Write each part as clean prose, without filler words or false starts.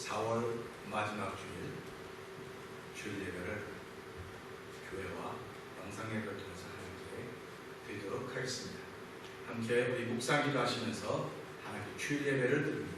4월 마지막 주일 예배를 교회와 영상 예배를 통해서 하나님께 드리도록 하겠습니다. 함께 우리 묵상 기도하시면서 하나님께 주일 예배를 드립니다.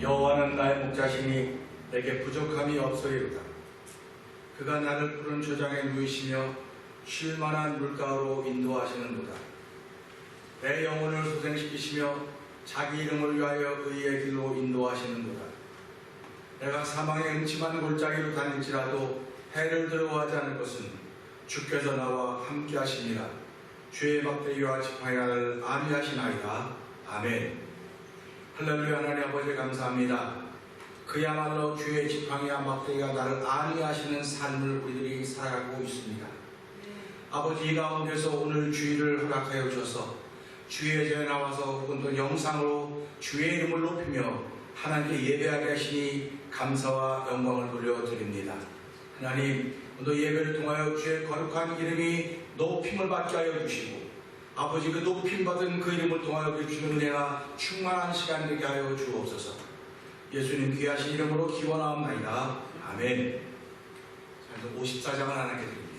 여호와는 나의 목자시니 내게 부족함이 없으리로다. 그가 나를 푸른 초장에 누이시며 쉴만한 물가로 인도하시는도다. 내 영혼을 소생시키시며 자기 이름을 위하여 의의 길로 인도하시는도다. 내가 사망의 음침한 골짜기로 다닐지라도 해를 두려워하지 않을 것은 주께서 나와 함께 하심이라. 주의 막대기와 지팡이 나를 안위하시나이다. 아멘. 할렐루야. 하나님 아버지 감사합니다. 그야말로 주의 지팡이와 막대기가 나를 안위하시는 삶을 우리들이 살아가고 있습니다. 아버지, 이 가운데서 오늘 주일을 허락하여 주셔서 주의 제에 나와서 혹은 또 영상으로 주의 이름을 높이며 하나님께 예배하게 하시니 감사와 영광을 돌려드립니다. 하나님, 오늘 예배를 통하여 주의 거룩한 이름이 높임을 받게 하여 주시고 아버지, 그 높임 받은 그 이름을 통하여 주시는 은혜가 충만한 시간 되게 하여 주옵소서. 예수님 귀하신 이름으로 기원하옵나이다. 아멘. 자, 54장을 하나님께 드립니다.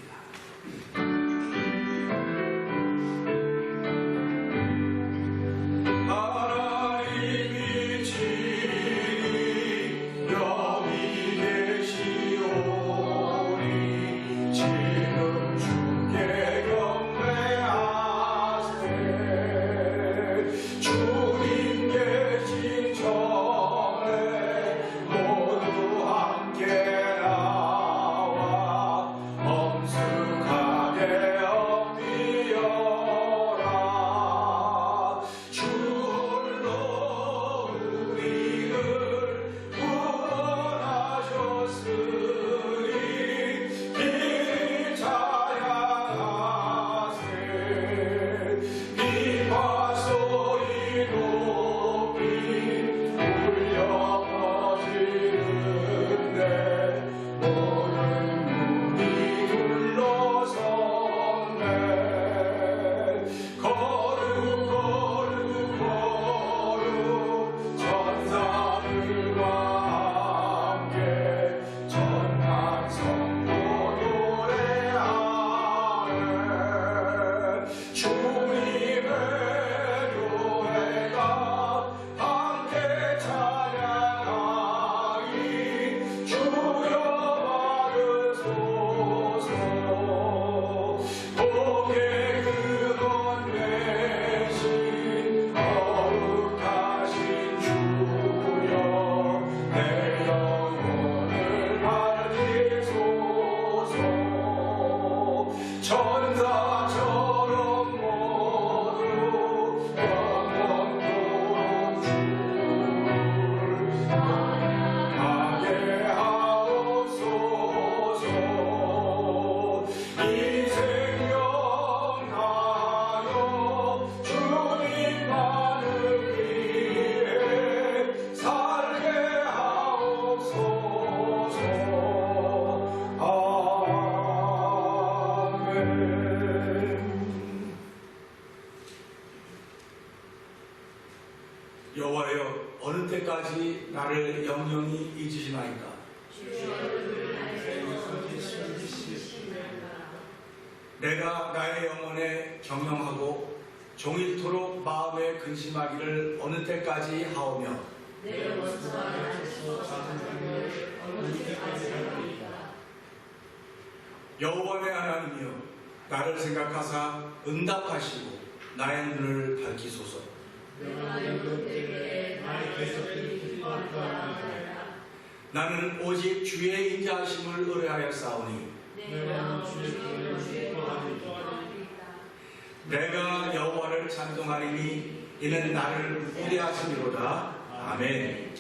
여호와여, 어느 때까지 나를 영영히 잊으시나이까? 내가 나의 영혼에 경영하고 종일토록 마음에 근심하기를 어느 때까지 하오며 여호와 내 하나님이여, 나를 생각하사 응답하시고 나의 눈을 밝히소서. 나는 오직 주의 인자하심을 의뢰하여 싸우니 내가 여호와를 찬송하리니 이는 나를 우대하심이로다. 아멘.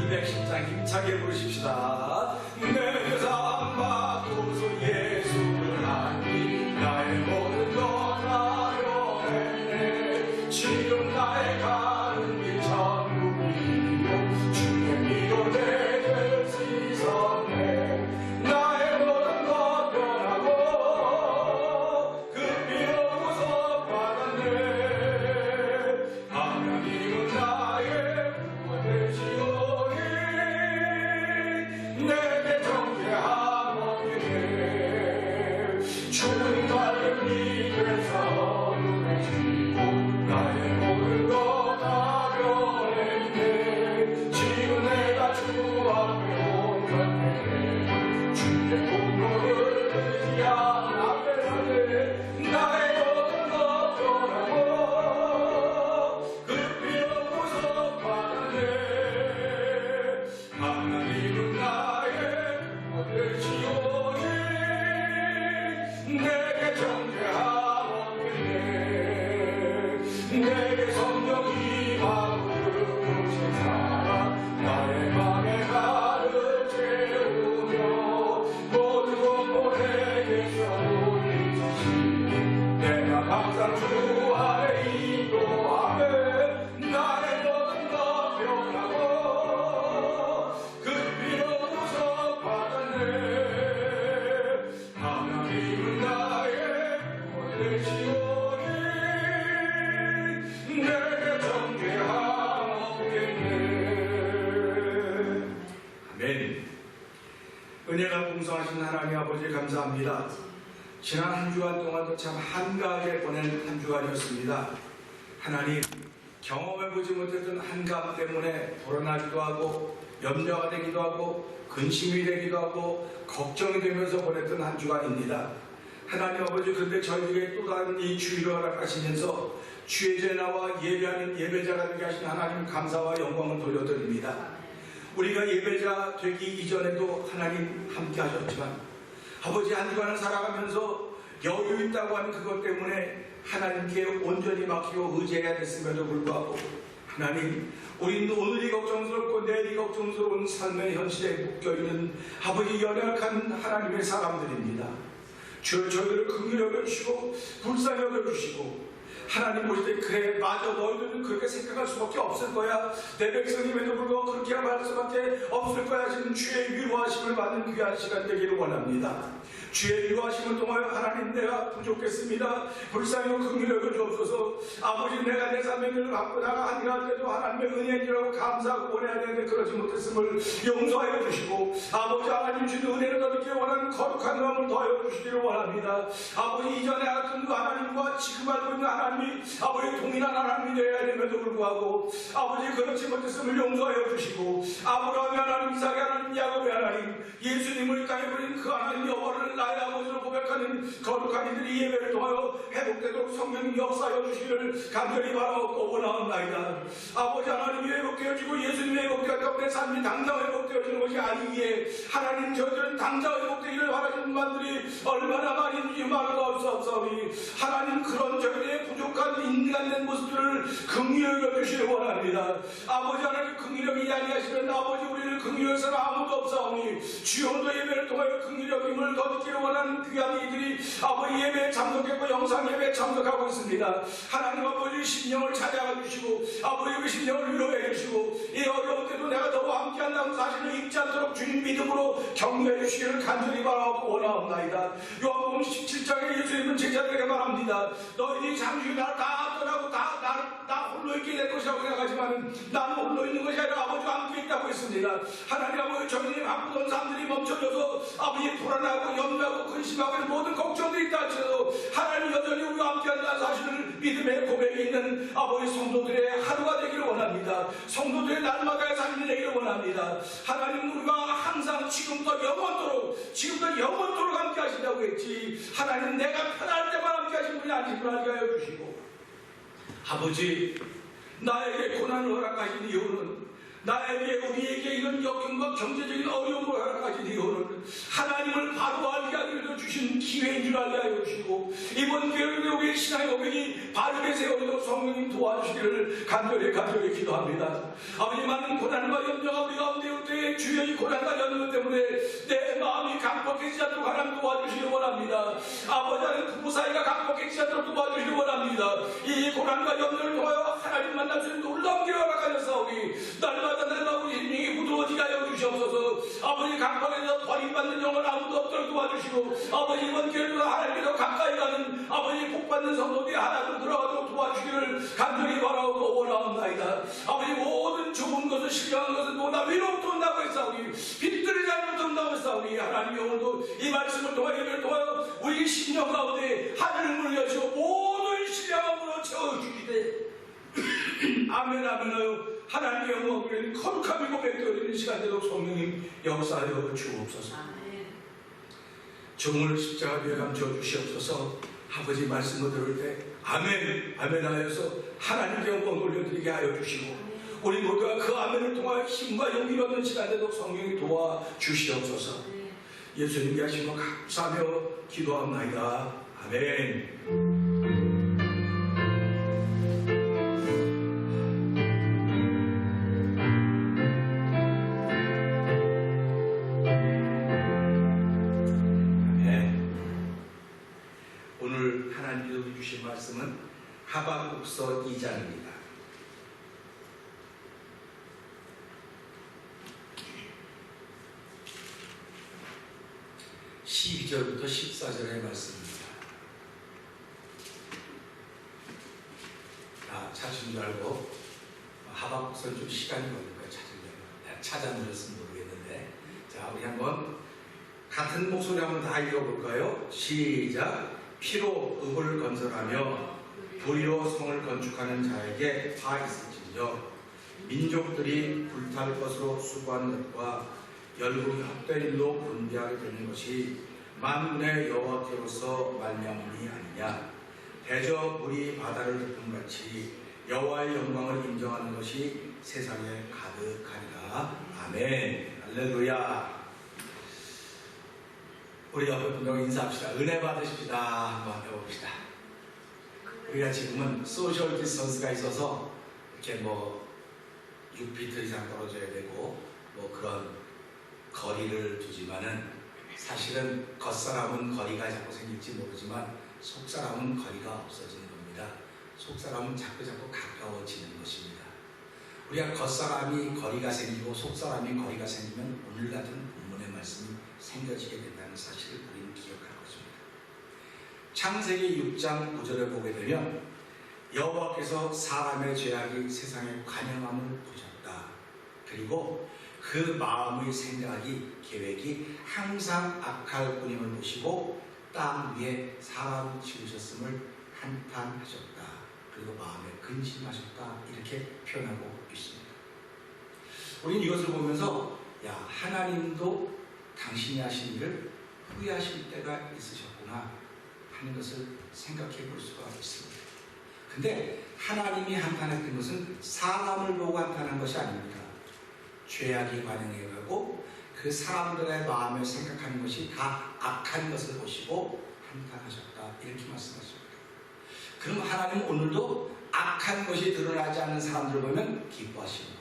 210장 가장 힘차게 부르십시다. 내 삶 바꾸소 예수를 알니 나의 모든 것 나려했네. 지금 나의 가는 길 천국이요 주의 믿어 내 죄를 씻었네. 나의 모든 것 변하고 그 피로 구속받았네. 하나님은 나의 구원되시오니 내게 정죄하옵네. 주는 나를 믿으면서 눈에 쥐고 나의 모든 것 다 변했네. 지금 내가 주 앞에 온전해 주의 공로를 들지 않았네. 나의 모든 것 변하고 그 피로 구속받았네. 하나님은 나의 구원되시오니 내게 정죄하옵네. 내게 성령이 바꾸신 사랑 나의 맘에 가득 채우며 모든 공포에게서 우리 주시니 내가 항상 주 안에 인도하네. 나의 모든 것 변하고 그 피로 구속받았네. 하나님은 나의 구원되시오니 내게 정죄하옵겠네. 아멘. 은혜가 풍성하신 하나님 아버지 감사합니다. 지난 한 주간 동안도 참 한가하게 보낸 한 주간이었습니다. 하나님, 경험해보지 못했던 한감 때문에 불안하기도 하고 염려가 되기도 하고 근심이 되기도 하고 걱정이 되면서 보냈던 한 주간입니다. 하나님 아버지, 그런데 저희에게 또 다른 이 주일을 허락하시면서 주의 전에 나와 예배하는 예배자가 되게 하신 하나님 감사와 영광을 돌려드립니다. 우리가 예배자 되기 이전에도 하나님 함께 하셨지만 아버지, 한 주간을 살아가면서 여유 있다고 하는 그것 때문에 하나님께 온전히 맡기고 의지해야 됐음에도 불구하고 하나님, 우리는 오늘이 걱정스럽고 내일이 걱정스러운 삶의 현실에 묶여있는 아버지 연약한 하나님의 사람들입니다. 주여, 저희들을 긍휼히 여겨주시고 불쌍히 여겨주시고 하나님 보실 때 그래 맞아, 너희들은 그렇게 생각할 수밖에 없을 거야, 내 백성임에도 불구하고 그렇게 말할 수밖에 없을 거야 하시는 주의 위로하심을 받는 귀한 시간 되기를 원합니다. 주의 위로하심을 통하여 하나님, 내가 부족했습니다. 불쌍히 긍휼히 여겨주옵소서. 아버지, 내가 내 삶의 길을 갖고 나가 한가할 때도 하나님의 은혜인지라고 감사하고 원해야 되는데 그러지 못했음을 용서하여 주시고 아버지, 하나님 주는 은혜를 더 듣기 원하는 거룩한 마음을 더하여 주시기를 원합니다. 아버지, 이전에 알았던 그 하나님과 지금 알고 있는 하나님이 아버지 동일한 하나님이 되어야 됨에도 불구하고 아버지, 그렇지 못했음을 용서하여 주시고 아브라함의 하나님, 이삭의 하나님, 야곱의 하나님, 예수님을 이 땅에 보낸 그 하나님 여호와를 나의 아버지로 고백하는 거룩한 이들이 예배를 통하여 회복되도록 성령 역사하여 주시기를 간절히 바라고 원하옵나이다. 아버지, 하나님이 회복되어지고 예수님이 회복되었다고 내 삶이 당장 회복되어지는 것이 아니기에 하나님, 저들은 당장 회복되기를 바라시는 분들이 얼마나 많은지 말도 없사오니 하나님, 그런 저들의 부족한 인간된 모습들을 긍휼히 여겨주시길 원합니다. 아버지, 하나님 긍휼히 이야기하시면 아버지, 우리를 긍휼히 여기서는 아무도 없사오니 주여도 예배를 통하여 긍휼히 여김을 더 듣기를 원하는 귀한 이들이 아버지 예배에 참석했고 영상 예배에 참석하고 있습니다. 하나님 아버지, 심령을 찾아가 주시고 아버지 그 심령을 위로해 주시고 이 어려운 때도 내가 너와 함께한다는 사실을 잊지 않도록 주님 믿음으로 격려해 주시기를 간절히 바라고 원하옵나이다. 요한복음 17장에 예수님은 제자들에게 말합니다. 너희들이 잠시 나를 다 떠나고 나 홀로 있게 될 것이라고 생각하지만 나는 홀로 있는 것이 아니라 아버지와 함께 있다고 했습니다. 하나님 아버지, 저희들이 바쁘던 사람들이 멈춰져서 아버지 불안하고 염려하고 근심하고 모든 걱정들이 있다 할지라도 하나님 여전히 우리와 함께한다는 사실을 믿음의 고백이 있는 아버지 성도들의 하루가 되기를 원합니다. 성도들의 날마다의 삶이 되기를 원합니다. 하나님, 우리가 항상 지금부터 영원토록 함께 하신다고 했지 하나님, 내가 편할 때만 함께 하신 분이 아니시구나 알게 하여 주시고 아버지, 나에게 고난을 허락하신 이유는 나에게 우리에게 이런 역경과 경제적인 어려움을 허락하신 이유는 하나님을 바로 알게 하기로 주신 기회인 줄 알게 하여 주시고 이번 기회를 우리의 신앙의 고백이 바르게 세워지도록 성령님 도와주시기를 간절히 기도합니다. 아버지 많은 고난과 염려가 우리 가운데 올 때에 주여 이 고난과 염려 때문에 내 마음이 강박해지지 않도록 하나님 도와주시기 원합니다. 아버지는 부부 사이가 강박해지지 않도록 도와주시기 원합니다. 이 고난과 염려를 통하여 하나님 만날 수 있는 놀라운 기회를 허락하셨사오니 날마다 우리 힘이 부드러워지게 하여 주시옵소서. 아버지 강박에서 버림받는 영혼 아무도 없도록 도와주시고 아버지 이번 기회를 하나님께서 가까이 가는 아버지 복받는 성도들이 하나로 들어가도록 도와주시기를 간절히 바라고 원하옵나이다. 아버지 모든 좋은 것을 신령한 것은 모두 위로부터 온다고 했사오니 빛들이 잘못 온다고 했사오니 하나님이 오늘도 이 말씀을 통하여 예배를 통하여 우리 심령 가운데 하늘을 문을 여시고 모든 신령함으로 채워주시되 아멘 하여 하나님의 영광을 거룩함이 고백되어지는 시간 되도록 성령님 역사하여 주옵소서. 종을 십자가 위에 감춰 주시옵소서. 아버지 말씀을 들을 때 아멘 하여서 하나님께 영광 올려드리게 하여 주시고 우리 모두가 그 아멘을 통하여 힘과 용기를 얻는 시간 되도록 성령이 도와주시옵소서. 예수님께 하신 것 감사하며 기도합나이다. 아멘. 주신 말씀은 하박국서 2장입니다. 12절부터 14절의 말씀입니다. 찾은 줄 알고 하박국서는 좀 시간이 걸릴 거예요. 찾아놓으셨으면 모르겠는데 자 우리 한번 같은 목소리 한번 다 읽어볼까요? 시작. 피로 읍을 건설하며 불의로 성을 건축하는 자에게 화 있을지니여 민족들이 불탈 것으로 수고하는 것과 열국이 헛된 일로 분비하게 되는 것이 만군의 여호와께로서 말미암음이 아니냐. 대저 물이 바다를 덮음같이 여호와의 영광을 인정하는 것이 세상에 가득하리라. 아멘. 할렐루야. 우리 옆에 분들과 인사합시다. 은혜 받으십시다. 한번 해봅시다. 우리가 지금은 소셜 디스턴스가 있어서 이렇게 6피트 이상 떨어져야 되고 그런 거리를 두지만은 사실은 겉사람은 거리가 자꾸 생길지 모르지만 속사람은 거리가 없어지는 겁니다. 속사람은 자꾸 가까워지는 것입니다. 우리가 겉사람이 거리가 생기고 속사람이 거리가 생기면 오늘 같은 본문의 말씀이 생겨지게 된다는 사실을 우리는 기억할 것입니다. 창세기 6장 9절에 보게 되면 여호와께서 사람의 죄악이 세상에 관영함을 보셨다. 그리고 그 마음의 생각이 계획이 항상 악할 뿐임을 보시고 땅 위에 사람 지으셨음을 한탄하셨다. 그리고 마음에 근심하셨다. 이렇게 표현하고 있습니다. 우리는 이것을 보면서 하나님도 당신이 하신 일을 후회하실 때가 있으셨구나 하는 것을 생각해 볼 수가 있습니다. 근데 하나님이 한탄했던 것은 사람을 보고 한탄한 것이 아닙니다. 죄악이 관영해가고 그 사람들의 마음을 생각하는 것이 다 악한 것을 보시고 한탄하셨다. 이렇게 말씀하십니다. 그럼 하나님은 오늘도 악한 것이 드러나지 않는 사람들을 보면 기뻐하십니다.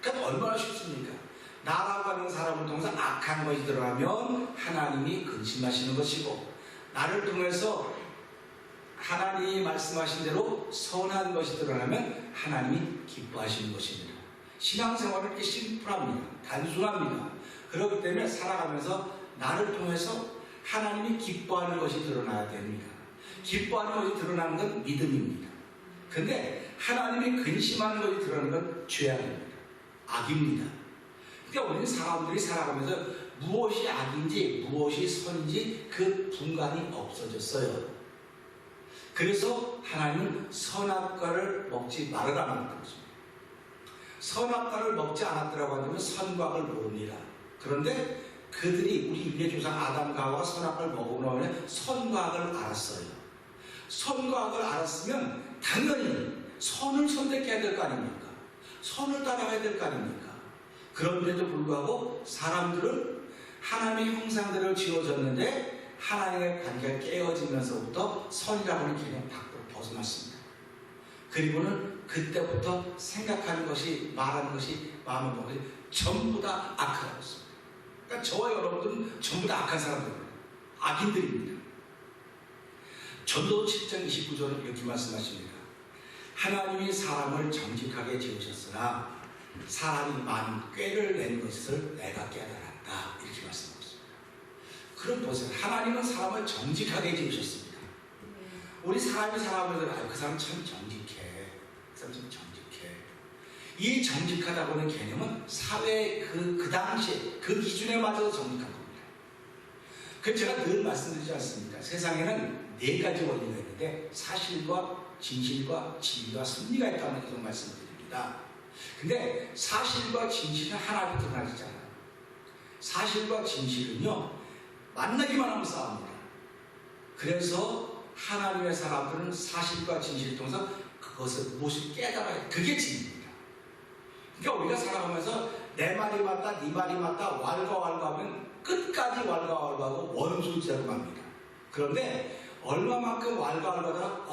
그러니까 얼마나 쉽습니까? 나라고 하는 사람을 통해서 악한 것이 드러나면 하나님이 근심하시는 것이고 나를 통해서 하나님이 말씀하신 대로 선한 것이 드러나면 하나님이 기뻐하시는 것입니다. 신앙생활은 이렇게 심플합니다. 단순합니다. 그렇기 때문에 살아가면서 나를 통해서 하나님이 기뻐하는 것이 드러나야 됩니다. 기뻐하는 것이 드러나는 건 믿음입니다. 근데 하나님이 근심하는 것이 드러나는 건 죄악입니다. 악입니다. 그러니까 우리는 사람들이 살아가면서 무엇이 악인지 무엇이 선인지 그 분간이 없어졌어요. 그래서 하나님은 선악과를 먹지 말으라는 것입니다. 선악과를 먹지 않았더라고 한다면 선과를 모릅니다. 그런데 그들이 우리 인류의 조상 아담과 하와가 선악과를 먹고 나면 선과를 알았어요. 선과를 알았으면 당연히 선을 선택해야 될 거 아닙니까? 선을 따라가야 될 거 아닙니까? 그런데도 불구하고 사람들은 하나님의 형상대로 지어졌는데 하나님의 관계가 깨어지면서부터 선이라고 하는 개념 밖으로 벗어났습니다. 그리고는 그때부터 생각하는 것이, 말하는 것이, 마음을 먹는 것이 전부 다 악하다고 했습니다. 그러니까 저와 여러분들은 전부 다 악한 사람들입니다. 악인들입니다. 전도 7장 29절은 이렇게 말씀하십니다. 하나님이 사람을 정직하게 지으셨으나 사람이 많은 꾀를 낸 것을 내가 깨달았다. 이렇게 말씀하셨습니다. 그럼 보세요. 하나님은 사람을 정직하게 지으셨습니다. 우리 사람이 살아보면 그 사람 참 정직해. 그 사람 참 정직해. 이 정직하다고 하는 개념은 사회의 그 당시에 그 기준에 맞아서 정직한 겁니다. 그 제가 늘 말씀드리지 않습니까? 세상에는 4가지 원리가 있는데 사실과 진실과 진리와 섭리가 있다는 계속 말씀드립니다. 근데 사실과 진실은 하나로 드러나지잖아요. 사실과 진실은요, 만나기만 하면 싸웁니다. 그래서 하나님의 사람들은 사실과 진실을 통해서 그것을 무엇을 깨달아야 돼. 그게 진리입니다. 그러니까 우리가 살아가면서 내 말이 맞다, 네 말이 맞다, 왈가왈부하면 끝까지 왈가왈부하고 원수지라고 합니다. 그런데 얼마만큼 왈가왈부하다가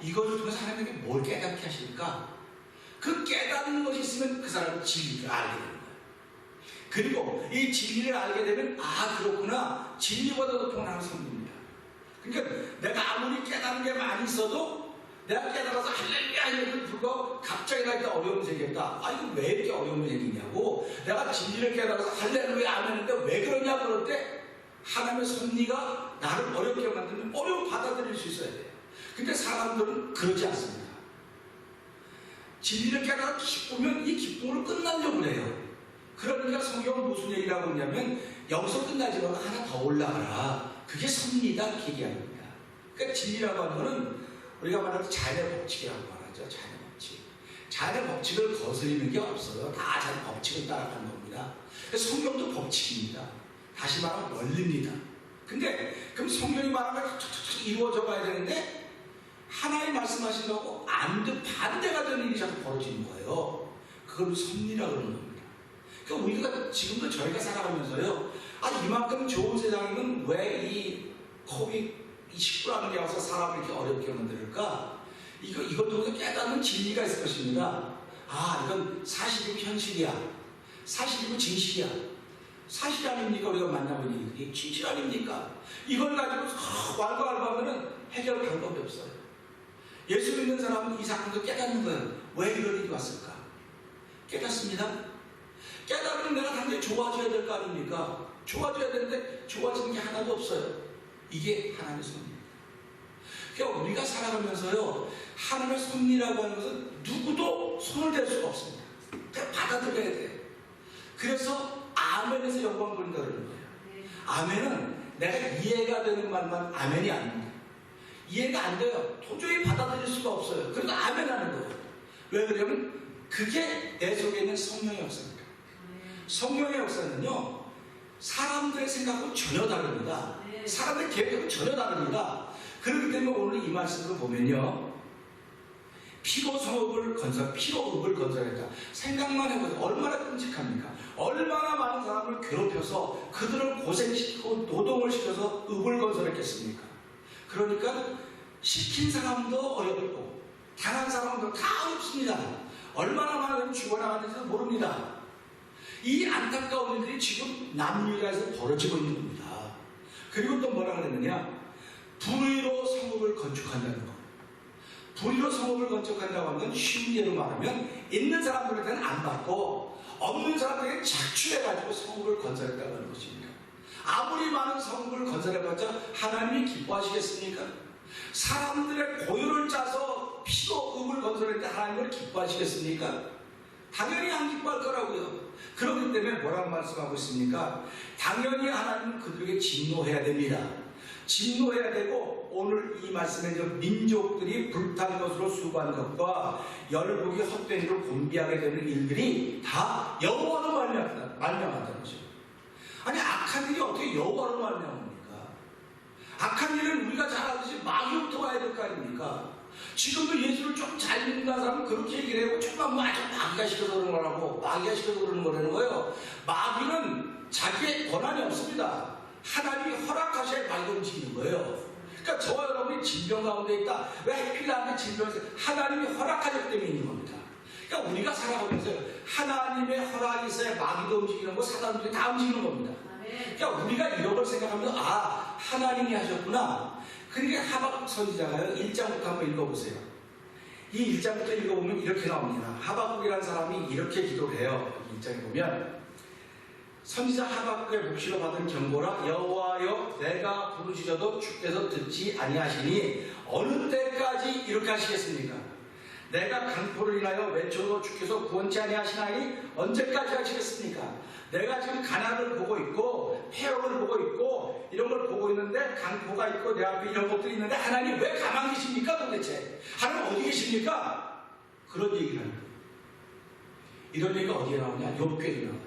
이것을 통해서 하나님께 뭘 깨닫게 하실까? 그 깨닫는 것이 있으면 그 사람은 진리를 알게 되는 거예요. 그리고 이 진리를 알게 되면 그렇구나, 진리보다도 더 나은 선입니다. 그러니까 내가 아무리 깨닫는 게 많이 있어도 내가 깨달아서 할렐루야 이렇게 불고 갑자기 나한테 어려움이 생겼다. 이거 왜 이렇게 어려움이 생기냐고. 내가 진리를 깨달아서 할렐루야 안 했는데 왜 그러냐 그럴 때 하나님의 섭리가 나를 어렵게 만들면 어려움 받아들일 수 있어야 돼요. 근데 사람들은 그러지 않습니다. 진리를 깨달아 기쁘면 이 기쁨을 끝나려고 해요. 그러니까 성경은 무슨 얘기라고 하냐면 여기서 끝나지 말고 하나 더 올라가라. 그게 섭리다 이렇게 얘기합니다. 그러니까 진리라고 하는 거는 우리가 말하는 자연의 법칙이라고 말하죠. 자연의 법칙. 자연의 법칙을 거스리는 게 없어요. 다 자연의 법칙을 따라가는 겁니다. 성경도 법칙입니다. 다시 말하면 원리입니다. 근데 그럼 성경이 말하는 게 툭툭툭 이루어져 가야 되는데 하나님 말씀하신다고 반대가 되는 일이 자꾸 벌어지는 거예요. 그걸 섭리라고 그러는 겁니다. 그러니까 우리가 지금도 저희가 살아가면서요, 이만큼 좋은 세상에는 왜 이 코비드19라는 게 와서 사람을 이렇게 어렵게 만들까? 이것도 깨닫는 진리가 있을 것입니다. 이건 사실이고 현실이야. 사실이고 진실이야. 사실 아닙니까? 우리가 만나본 일들이 진실 아닙니까? 이걸 가지고 왈가왈부하면 해결 방법이 없어요. 예수 믿는 사람은 이 사건도 깨닫는 거예요. 왜 이런 일이 왔을까? 깨닫습니다. 깨달으면 내가 당연히 좋아져야 될 거 아닙니까? 좋아져야 되는데 좋아지는 게 하나도 없어요. 이게 하나님의 섭리입니다. 그러니까 우리가 살아가면서요, 하나님의 섭리라고 하는 것은 누구도 손을 댈 수가 없습니다. 그냥 받아들여야 돼요. 그래서 아멘에서 영광 돌린다 그러는 거예요. 아멘은 내가 이해가 되는 말만 아멘이 아닙니다. 이해가 안 돼요. 도저히 받아들일 수가 없어요. 그래도 아멘 하는 거예요. 왜 그러냐면 그게 내 속에 있는 성령의 역사입니다. 성령의 역사는요, 사람들의 생각과 전혀 다릅니다. 사람들의 계획과 전혀 다릅니다. 그렇기 때문에 오늘 이 말씀을 보면요, 피로읍을 건설했다. 생각만 해보세요. 얼마나 끔찍합니까? 얼마나 많은 사람을 괴롭혀서 그들을 고생시키고 노동을 시켜서 읍을 건설했겠습니까? 그러니까 시킨 사람도 어렵고 당한 사람도 다 어렵습니다. 얼마나 많은 죽어나가는지도 모릅니다. 이 안타까운 일들이 지금 남유다에서 벌어지고 있는 겁니다. 그리고 또 뭐라 그랬느냐? 불의로 성읍을 건축한다는 거. 불의로 성읍을 건축한다고 하는 건 쉬운 예로 말하면 있는 사람들한테는 안 받고 없는 사람들에게 착취해가지고 성읍을 건설했다고 하는 것입니다. 아무리 많은 성읍을 건설해봤자 하나님이 기뻐하시겠습니까? 사람들의 고유를 짜서 피로 읍을 건설했는데 하나님을 기뻐하시겠습니까? 당연히 안 기뻐할 거라고요. 그렇기 때문에 뭐라고 말씀하고 있습니까? 당연히 하나님은 그들에게 진노해야 됩니다. 진노해야 되고, 오늘 이 말씀에 민족들이 불탄 것으로 수고한 것과 열국이 헛된 일을 공비하게 되는 일들이 다 여호와로 말미암았다는 것이죠. 아니, 악한 일이 어떻게 여호와로 말미암습니까? 악한 일은 우리가 잘 알듯이 마귀부터 와야 될 거 아닙니까? 지금도 예수를 좀 잘 믿는 사람은 그렇게 얘기를 해요. 조금만 뭐 아주 마귀가 시켜서 그러는 거라고. 마귀가 시켜서 그러는 거라는 거예요. 마귀는 자기의 권한이 없습니다. 하나님이 허락하셔야 마귀가 움직이는 거예요. 그러니까 저와 여러분이 질병 가운데 있다. 왜 하필 나한테 질병을 하나님이 허락하셨기 때문에 있는 겁니다. 그러니까 우리가 살아가면서 하나님의 허락이 있어야 마귀도 움직이는 거, 사단도 다 움직이는 겁니다. 그러니까 우리가 이런 걸 생각하면 아, 하나님이 하셨구나. 그러니까 하박국 선지자가요 1장부터 한번 읽어보세요. 이 1장부터 읽어보면 이렇게 나옵니다. 하박국이라는 사람이 이렇게 기도를 해요. 1장에 보면 선지자 하박국의 묵시로 받은 경고라. 여호와여, 내가 부르짖어도 주께서 듣지 아니하시니 어느 때까지 이렇게 하시겠습니까? 내가 강포를 인하여 외쳐도 주께서 구원치 아니하시나니 언제까지 하시겠습니까? 내가 지금 가난을 보고 있고 폐역을 보고 있고 이런 걸 보고 있는데 강포가 있고 내 앞에 이런 것들이 있는데 하나님 왜 가만히 계십니까 도대체? 하나님 어디 계십니까? 그런 얘기를 하는 거예요. 이런 얘기가 어디에 나오냐? 욥기에 나와요.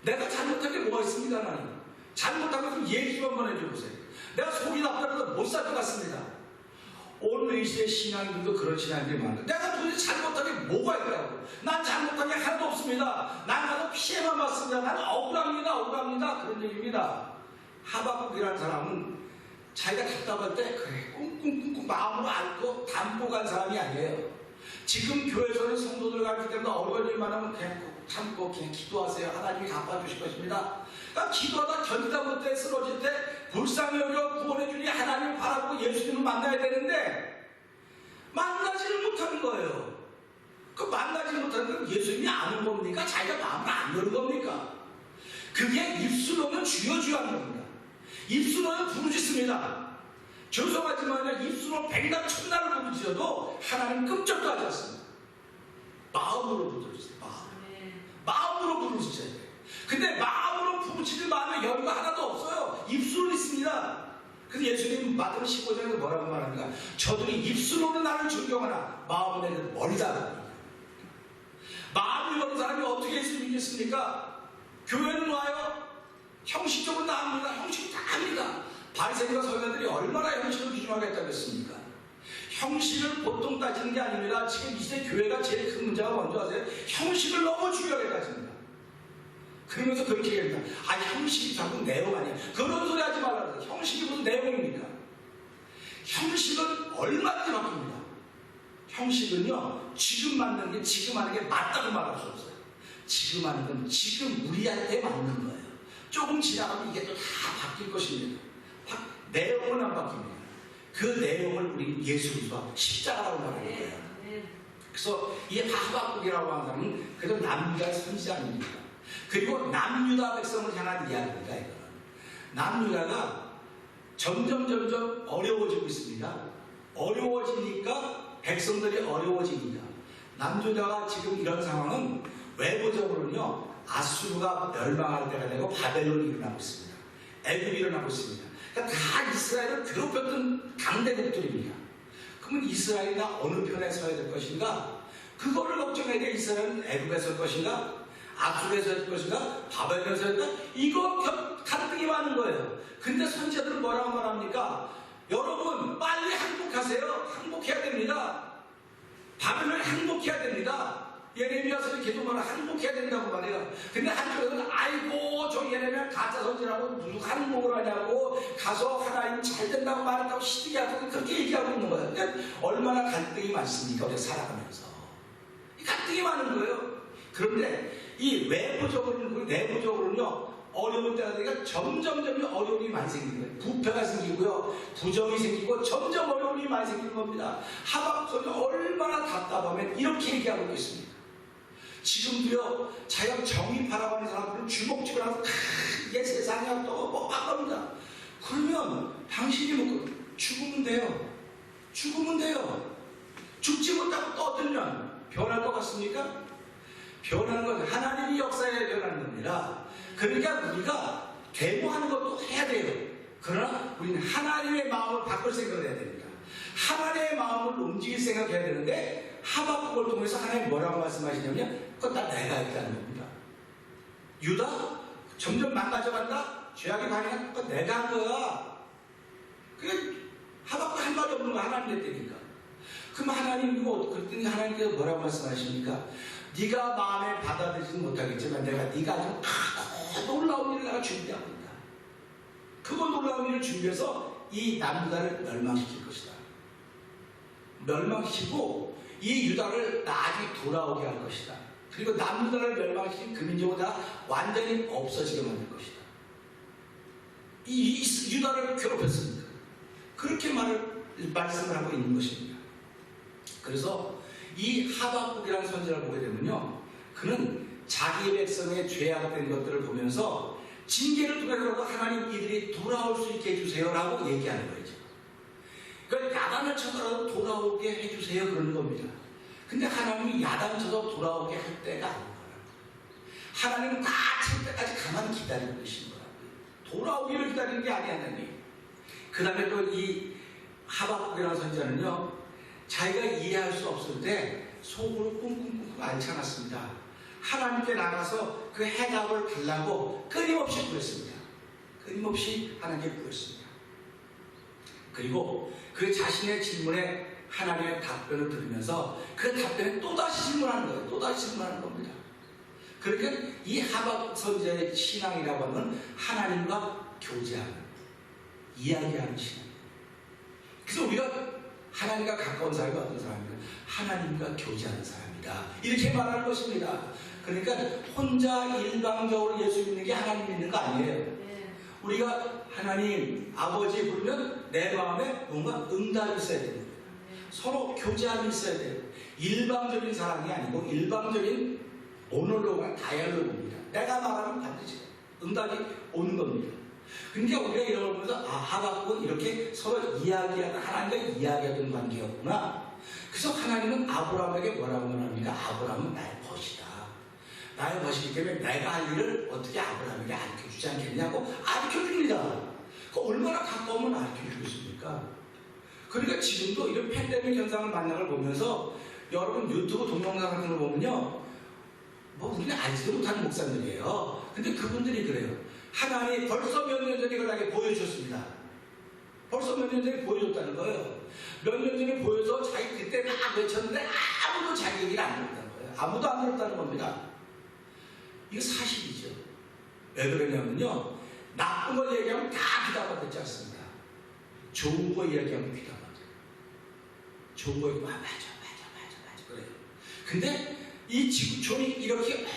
내가 잘못한 게 뭐가 있습니까 하나님? 잘못한 것을 얘기 좀 한번 해줘보세요. 내가 속이 나쁘다고 못 살 것 같습니다. 오늘 이 시대 신앙인들도 그런 신앙인들이 많은데 내가 도대체 잘못한 게 뭐가 있다고? 난 잘못한 게 하나도 없습니다. 난 가서 피해만 받습니다. 난 억울합니다. 그런 얘기입니다. 하박국이라는 사람은 자기가 답답할 때 그래 꿍꿍꿍꿍 마음으로 안고 담고 간 사람이 아니에요. 지금 교회에서는 성도들 가르칠 때마다 어려운 일만 하면 그냥 참고 그냥 기도하세요. 하나님이 갚아주실 것입니다. 그러니까 기도하다 견디다 못해 쓰러질 때 불쌍히 여겨 구원해주니 하나님을 바라보고 예수님을 만나야 되는데 만나지를 못하는 거예요. 그 만나지 못하는 건 예수님이 아는 겁니까? 자기가 마음을 안 여는 겁니까? 그게 입술로는 주여 하는 겁니다. 입술로는 부르짖습니다. 죄송하지만 입술로 백날 천날을 부르짖어도 하나님 끔찍도 하지 않습니다. 마음으로 부르짖어요. 마음으로 부르짖어야 돼요. 근데 마음으로 부르짖을 마음의 여유가 하나도 없어요. 입술은 있습니다. 그래서 예수님 마태복음 15장에서 뭐라고 말합니까? 저들이 입술로는 나를 존경하나 마음은 내는 멀다. 마음이 멀은 사람이 어떻게 예수님 믿겠습니까? 교회는 와요. 형식적으로 나옵니다. 형식이 다 합니다. 바리새인과 서기관들이 얼마나 형식을 귀중하게 했다고 했습니까? 형식을 보통 따지는 게 아닙니다. 지금 이 시대 교회가 제일 큰 문제가 뭔지 아세요? 형식을 너무 중요하게 따집니다. 그러면서 그렇게 얘기합니다. 아, 형식이 결국 내용 아니야. 그런 소리 하지 말라고. 형식이 무슨 내용입니까? 형식은 얼마든지 바뀝니다. 형식은요, 지금 맞는 게 지금 하는 게 맞다고 말할 수 없어요. 지금 하는 건 지금 우리한테 맞는 거예요. 조금 지나가면 이게 또 다 바뀔 것입니다. 내용은 안 바뀝니다. 그 내용을 우리 예수 그리스도 십자가라고 말하는 거예요. 그래서 이 하박국이라고 하는 사람은 그래도 남유다의 선지자입니다. 그리고 남유다 백성을 향한 이야기입니다. 이거는 남유다가 점점 어려워지고 있습니다. 어려워지니까 백성들이 어려워집니다. 남유다가 지금 이런 상황은 외부적으로는요, 아수르가 멸망할 때가 되고 바벨론이 일어나고 있습니다. 애굽이 일어나고 있습니다. 그러니까 다 이스라엘을 괴롭혔던 강대국들입니다. 그러면 이스라엘이나 어느 편에 서야 될 것인가? 그거를 걱정해야 돼. 이스라엘은 애굽에 설 것인가? 아수르에 설 것인가? 바벨론에 설 것인가? 이거 갈등이 많은 거예요. 근데 선지자들은 뭐라고 말합니까? 여러분 빨리 항복하세요. 항복해야 됩니다. 바벨론에 항복해야 됩니다. 예레미야서는 계속 말을 항복해야 된다고 말해요. 근데 한쪽에서는 아이고 저 예레미야 가짜 선지라고 누가 항복을 하냐고 가서 하나님 잘 된다고 말한다고 시들게 하고 그렇게 얘기하고 있는 거예요. 그러니까 얼마나 갈등이 많습니까? 우리가 살아가면서 이 갈등이 많은 거예요. 그런데 이 외부적으로는 내부적으로는요 어려운 때가 되니까 점점 어려움이 많이 생기는 거예요. 부패가 생기고요, 부정이 생기고 점점 어려움이 많이 생기는 겁니다. 하박국은 얼마나 답답하면 이렇게 얘기하고 있습니다. 지금도요, 자기가 정의파라고 하는 사람들은 주먹질을 하고 이게 세상이야 또 막 겁니다. 그러면 당신이 뭐 죽으면 돼요. 죽지 못하고 떠들면 변할 것 같습니까? 변하는 건 하나님이 역사에 변하는 겁니다. 그러니까 우리가 데모하는 것도 해야 돼요. 그러나 우리는 하나님의 마음을 바꿀 생각을 해야 됩니다. 하나님의 마음을 움직일 생각해야 되는데 하박국을 통해서 하나님 뭐라고 말씀하시냐면 그건 다 내가 있다는 겁니다. 유다 점점 망가져간다. 죄악이 발휘한 건 내가 한 거야. 그게 하박국 할 말이 없는 거 하나님 때니까. 그럼 하나님 그랬더니 하나님께서 뭐라고 말씀하십니까? 네가 마음에 받아들이지 못하겠지만 내가 네가 아주 크고 놀라운 일을 내가 준비하고 있다. 그거 놀라운 일을 준비해서 이 남유다를 멸망시킬 것이다. 멸망시키고 이 유다를 나중에 돌아오게 할 것이다. 그리고 남유다를 멸망시킨 그 민족은 다 완전히 없어지게 만들 것이다. 이 유다를 괴롭혔습니다. 그렇게 말씀을 하고 있는 것입니다. 그래서 이 하박국이라는 선지자를 보게 되면요, 그는 자기 백성의 죄악된 것들을 보면서 징계를 통해서라도 하나님 이들이 돌아올 수 있게 해주세요라고 얘기하는 거죠. 그러니까 야단을 쳐서라도 돌아오게 해주세요 그러는 겁니다. 근데 하나님이 야단 쳐서 돌아오게 할 때가 아닌 거라고. 하나님은 다 칠 때까지 가만히 기다리고 계신 거라고요. 돌아오기를 기다리는 게 아니 하나님. 그 다음에 또 이 하박국이라는 선지자는요, 자기가 이해할 수 없을 때 속으로 꿍꿍꿍 앓지 않았습니다. 하나님께 나가서 그 해답을 달라고 끊임없이 구했습니다. 끊임없이 하나님께 구했습니다. 그리고 그 자신의 질문에 하나님의 답변을 들으면서 그 답변에 또다시 질문하는 거예요. 또다시 질문하는 겁니다. 그러니까 이 하박국 선지자의 신앙이라고 하면 하나님과 교제하는, 이야기하는 신앙입니다. 그래서 우리가 하나님과 가까운 사람이 어떤 사람입니까? 하나님과 교제하는 사람이다. 이렇게 말하는 것입니다. 그러니까 혼자 일방적으로 예수 믿는 게 하나님 믿는 거 아니에요. 우리가 하나님 아버지 부르면 내 마음에 뭔가 응답이 있어야 됩니다. 서로 교제함이 있어야 돼요. 일방적인 사랑이 아니고 일방적인 모놀로그나 다이얼로그입니다. 내가 말하면 반드시 응답이 오는 겁니다. 그러니까 우리가 이런 걸 보면서 하박국은 이렇게 서로 이야기하는, 하나님과 이야기하던 관계였구나. 그래서 하나님은 아브라함에게 뭐라고 말합니까? 아브라함은 나의 벗이다. 나의 벗이기 때문에 내가 할 일을 어떻게 아브라함에게 가르쳐주지 않겠냐고 가르쳐줍니다. 그 얼마나 가까우면 가르쳐주고 있습니까? 그러니까 지금도 이런 팬데믹 현상을 만난 걸 보면서 여러분 유튜브 동영상 같은 걸 보면요, 뭐 우리는 알지도 못하는 목사님들이에요. 근데 그분들이 그래요. 하나님이 벌써 몇 년 전에 이걸 나에게 보여주셨습니다. 벌써 몇 년 전에 보여줬다는 거예요. 몇 년 전에 보여서 자기 그때 막 외쳤는데 아무도 자기 얘기를 안 들었다는 거예요. 아무도 안 들었다는 겁니다. 이거 사실이죠. 왜 그러냐면요, 나쁜 걸 얘기하면 다 귀담아 듣지 않습니다. 좋은 거 얘기하면 귀담아 들어요. 좋은 거 얘기하면 맞아 그래요. 근데 이 지구촌이 이렇게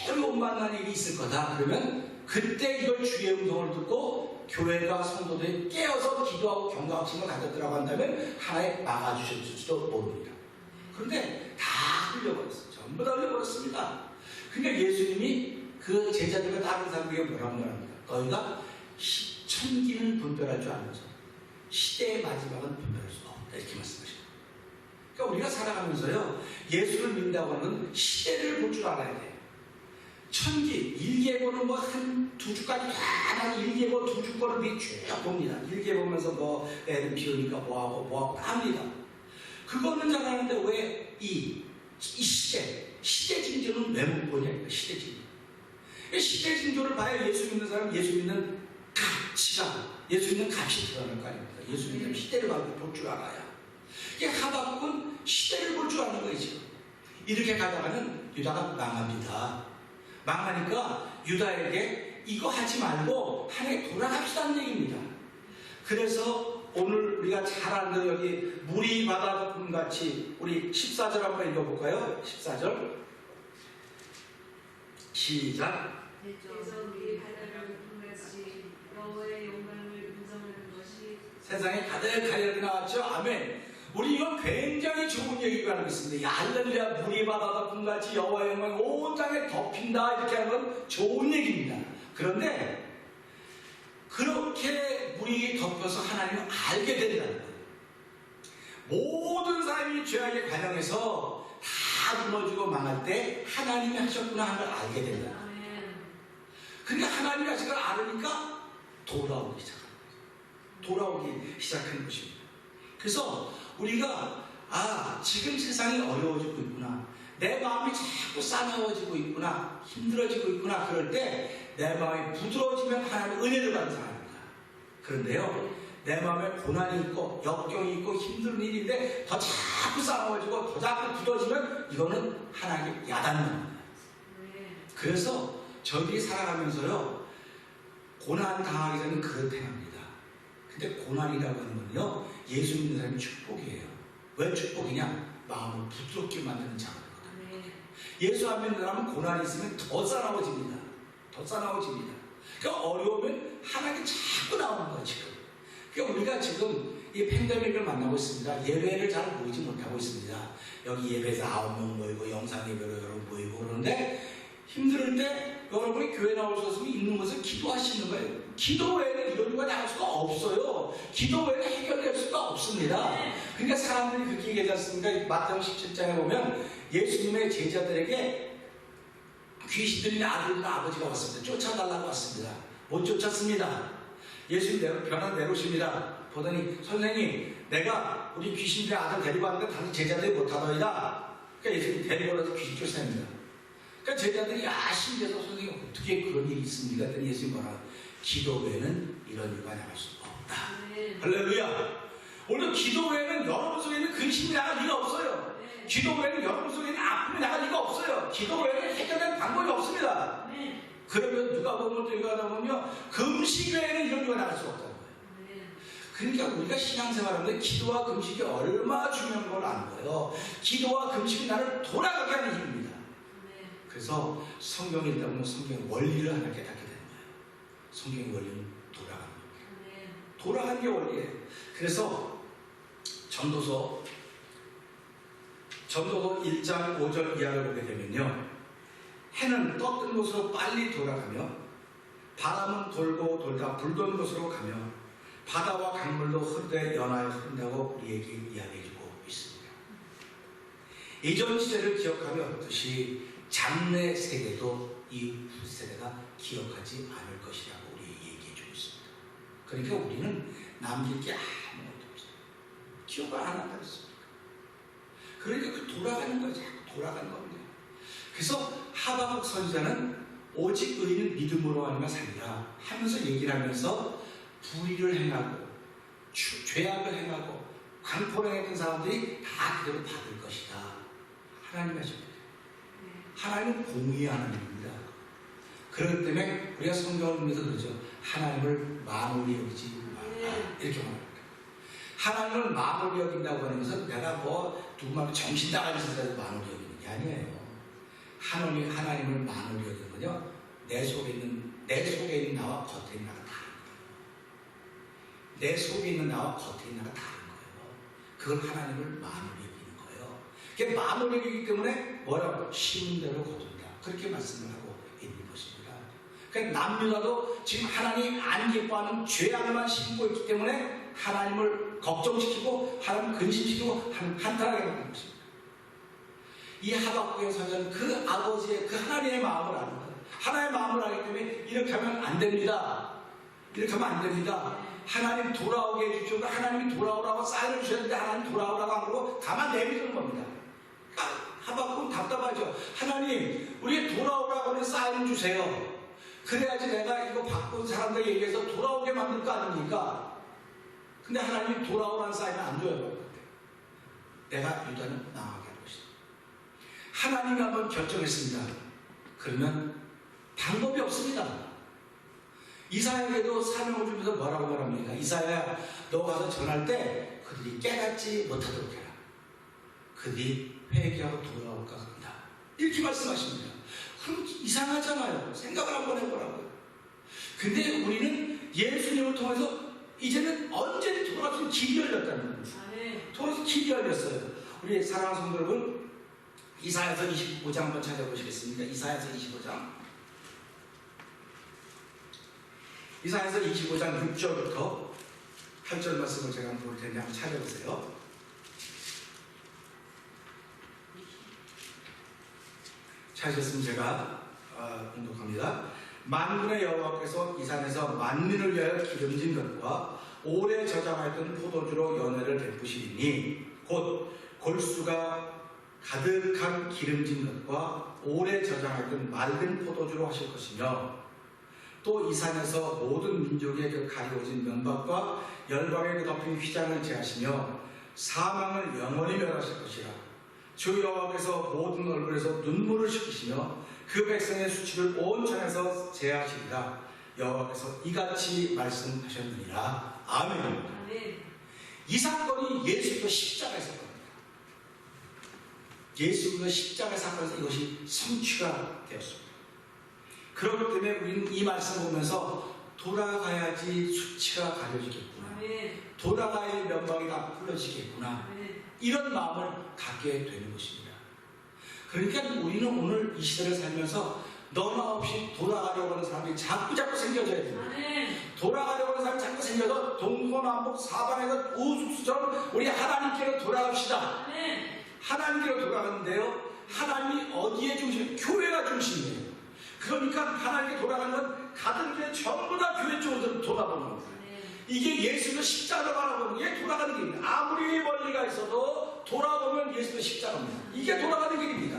어려운 만난 일이 있을 거다 그러면 그때 이걸 주의 음성을 듣고 교회가 성도들이 깨어서 기도하고 경각심을 가졌더라고 한다면 하나에 막아주실지도 모릅니다. 그런데 다 흘려버렸어요. 전부 다 흘려버렸습니다. 그러니까 예수님이 그 제자들과 다른 사람들에게 뭐라고 말합니까? 너희가 천기는 분별할 줄 알면서 시대의 마지막은 분별할 수가 없다, 이렇게 말씀하십니다. 그러니까 우리가 살아가면서요, 예수를 믿는다고 하는 시대를 볼 줄 알아야 돼요. 천기, 일기예보는 뭐 한 두 주까지 다 일기예보 두 주 거를 미리 쭉 봅니다. 일기예보 보면서 뭐 애들 비우니까 뭐하고 다 합니다. 그거는 잘하는데 왜 이 시대 징조는 왜 못 보냐? 시대 징조. 시대 징조를 봐야 예수 믿는 사람, 예수 믿는 가치가, 예수 믿는 값이 드러날 거 아닙니까? 예수 믿는 시대를 볼 줄 알아야. 이게 하박국은 시대를 볼 줄 아는 거죠. 이렇게 가다가는 유다가 망합니다. 망하니까 유다에게 이거 하지 말고 하나님께 돌아갑시다는 얘기입니다. 그래서 오늘 우리가 잘 아는 대로 여기 물이 바다 같이 우리 14절 한번 읽어볼까요? 14절 시작. 세상에 가득하게 나왔죠. 아멘. 우리 이건 굉장히 좋은 얘기가 나고 있습니다. 할렐루야, 물이 바다다 꿈같이 여호와의 영광이 온 땅에 덮인다, 이렇게 하는 건 좋은 얘기입니다. 그런데 그렇게 물이 덮여서 하나님을 알게 된다는 거예요. 모든 사람이 죄악에 관영해서 다 무너지고 망할 때 하나님이 하셨구나 하는 걸 알게 된다는 거예요. 그러니까 하나님이 하신 걸 알으니까 돌아오기 시작하는 것입니다. 그래서 우리가 지금 세상이 어려워지고 있구나, 내 마음이 자꾸 싸나워지고 있구나, 힘들어지고 있구나, 그럴 때 내 마음이 부드러워지면 하나님의 은혜를 받는 사람입니다. 그런데요, 내 마음에 고난이 있고 역경이 있고 힘든 일인데 더 자꾸 싸워지고 더 자꾸 굳어지면 이거는 하나님께 야단는 거예요. 그래서 저희들이 살아가면서요, 고난 당하기 전에 그렇게 합니다. 근데 고난이라고 하는 건요, 예수 믿는 사람의 축복이에요. 왜 축복이냐? 마음을 부드럽게 만드는 작업이거든요. 예수 안 믿는 사람은 고난이 있으면 더 싸나워집니다. 더 싸나워집니다. 그러니까 어려우면 하나님께 자꾸 나오는 거예요, 지금. 그러니까 우리가 지금 이 팬데믹을 만나고 있습니다. 예배를 잘 모이지 못하고 있습니다. 여기 예배에서 9명 모이고 영상 예배로 여러분 모이고 그러는데 힘들 때 여러분이 교회 나올 수 없으면 있는 것을 기도하시는 거예요. 기도 외에는 이런 거 나올 수가 없어요. 기도 외에는 해결될 수가 없습니다. 그러니까 사람들이 그렇게 얘기하지 않습니까? 마태복음 17장에 보면 예수님의 제자들에게 귀신 들린 아들과 아버지가 왔습니다. 쫓아달라고 왔습니다. 못 쫓았습니다. 예수님 변한 내놓으십니다. 보더니 선생님, 내가 우리 귀신 들린 아들 데리고 왔는데 다른 제자들이 못하더이다. 그러니까 예수님 데리고 와서 귀신 쫓아냅니다. 그러니까 제자들이 신기해서 선생님 어떻게 그런 일이 있습니까? 그랬더니 예수님 뭐라, 기도 외에는 이런 일과 나갈 수가 없다. 할렐루야. 오늘 기도 외에는 여러분 속에는 근심이 나갈 리가 없어요. 기도 외에는 여러분 속에는 아픔이 나갈 리가 없어요. 기도 외에는 해결될 방법이 없습니다. 그러면 누가 보면 또 이거 하다 보면 금식 외에는 이런 일과 나갈 수가 없다는 거예요. 그러니까 우리가 신앙생활하는데 기도와 금식이 얼마나 중요한 걸 아는 거예요. 기도와 금식이 나를 돌아가게 하는 힘입니다. 그래서 성경을 읽다 보면 성경의 원리를 하나 깨닫게 되는 거예요. 성경의 원리는 돌아가는 겁니다. 돌아가는 게 원리예요. 그래서 전도서 1장 5절 이하를 보게 되면요, 해는 떴던 곳으로 빨리 돌아가며 바람은 돌고 돌다 불던 곳으로 가며 바다와 강물도 흐르되 연하여 흐른다고 우리에게 이야기해주고 있습니다. 이전 시대를 기억하며 어듯이 장래 세대도 이 후세대가 기억하지 않을 것이라고 우리 얘기해주고 있습니다. 그러니까 우리는 남길 게 아무것도 없어요. 기억을 안 한다 했습니다. 그러니까 그 돌아가는 거죠. 돌아가는 겁니다. 그래서 하박국 선지자는 오직 의인은 믿음으로 하는 것 살리라 하면서 얘기를 하면서 불의를 행하고 죄악을 행하고 강포를 했던 사람들이 다 그대로 받을 것이다. 하나님이 하십니다. 하나님은 공의의 하나님입니다. 그렇기 때문에 우리가 성경을 보면서 그러죠. 하나님을 만홀히 여기지 말라. 이렇게 말합니다. 하나님을 만홀히 여긴다고 하는 것은 내가 뭐 누구만 정신 나간 짓을 해서 만홀히 여기는 게 아니에요. 하나님을 만홀히 여기는 건요, 내 속에 있는 나와 겉에 있는 나가 다른 거예요. 내 속에 있는 나와 겉에 있는 나가 다른 거예요. 그걸 하나님을 만홀히 여기는 거예요. 그게 만홀히 여기기 때문에 뭐라고? 심은 대로 거둔다. 그렇게 말씀을 하고 있는 것입니다. 그러니까 남녀라도 지금 하나님 안 기뻐하는 죄악만 심고 있기 때문에 하나님을 걱정시키고 하나님을 근심시키고 한탄하게 만드는 것입니다. 이 하박국의 선지자는 그 아버지의 그 하나님의 마음을 아는 거예요. 하나님의 마음을 알기 때문에 이렇게 하면 안 됩니다. 이렇게 하면 안 됩니다. 하나님 돌아오게 해주시고 하나님이 돌아오라고 사인을 주셨는데 하나님 돌아오라고 안 그러고 가만 내비두는 겁니다. 하박국은 답답하죠. 하나님, 우리 돌아오라고 하는 사인을 주세요. 그래야지 내가 이거 바꾼 사람들 얘기해서 돌아오게 만들 거 아닙니까? 근데 하나님이 돌아오라는 사인을 안 줘요. 내가 유다는 나가게 할 것이다. 하나님이 한번 결정했습니다. 그러면 방법이 없습니다. 이사야에게도 사명을 주면서 뭐라고 말합니까? 이사야, 너 가서 전할 때 그들이 깨닫지 못하도록 해라. 그들이 회개하고 돌아올까 합니다. 이렇게 말씀하십니다. 그럼 이상하잖아요. 생각을 한번 해보라고요. 근데 우리는 예수님을 통해서 이제는 언제든 돌아갈 수 있는 길이 열렸다는 겁니다. 통해서 길이 열렸어요. 우리 사랑하는 성도 여러분, 이사야서 25장 한번 찾아보시겠습니까? 이사야서 25장. 이사야서 25장 6절부터 8절 말씀을 제가 한번 볼 텐데 한번 찾아보세요. 찾으셨으면 제가 공독합니다. 만군의 여호와께서 이 산에서 만민을 위하여 기름진 것과 오래 저장하였던 포도주로 연회를 베푸시리니 곧 골수가 가득한 기름진 것과 오래 저장하였던 맑은 포도주로 하실 것이며 또 이 산에서 모든 민족의 그 가리워진 면박과 열방의 그 덮인 휘장을 제하시며 사망을 영원히 멸하실 것이라. 주 여호와께서 모든 얼굴에서 눈물을 씻기시며 그 백성의 수치를 온 천에서 제하시리라. 여호와께서 이같이 말씀하셨느니라. 아멘. 아멘. 이 사건이 예수의 십자가의 사건입니다. 예수의 십자가의 사건에서 이것이 성취가 되었습니다. 그렇기 때문에 우리는 이 말씀을 보면서 돌아가야지 수치가 가려지겠구나. 아멘. 돌아가야 면박이 다 풀어지겠구나. 아멘. 이런 마음을 갖게 되는 것입니다. 그러니까 우리는 오늘 이 시대를 살면서 너나 없이 돌아가려고 하는 사람이 자꾸 생겨져야 됩니다. 아멘. 돌아가려고 하는 사람이 자꾸 생겨서 동서남북 사방에서 우수수처럼 우리 하나님께로 돌아갑시다. 아멘. 하나님께로 돌아가는데요, 하나님이 어디에 중심? 교회가 중심이에요. 그러니까 하나님께 돌아가는 건 가든 게 전부 다 교회 쪽으로 돌아보는 거예요. 이게 예수의 십자가를 바라보는 게 돌아가는 길입니다. 아무리 멀리가 있어도 돌아보면 예수의 십자가입니다. 이게 돌아가는 길입니다.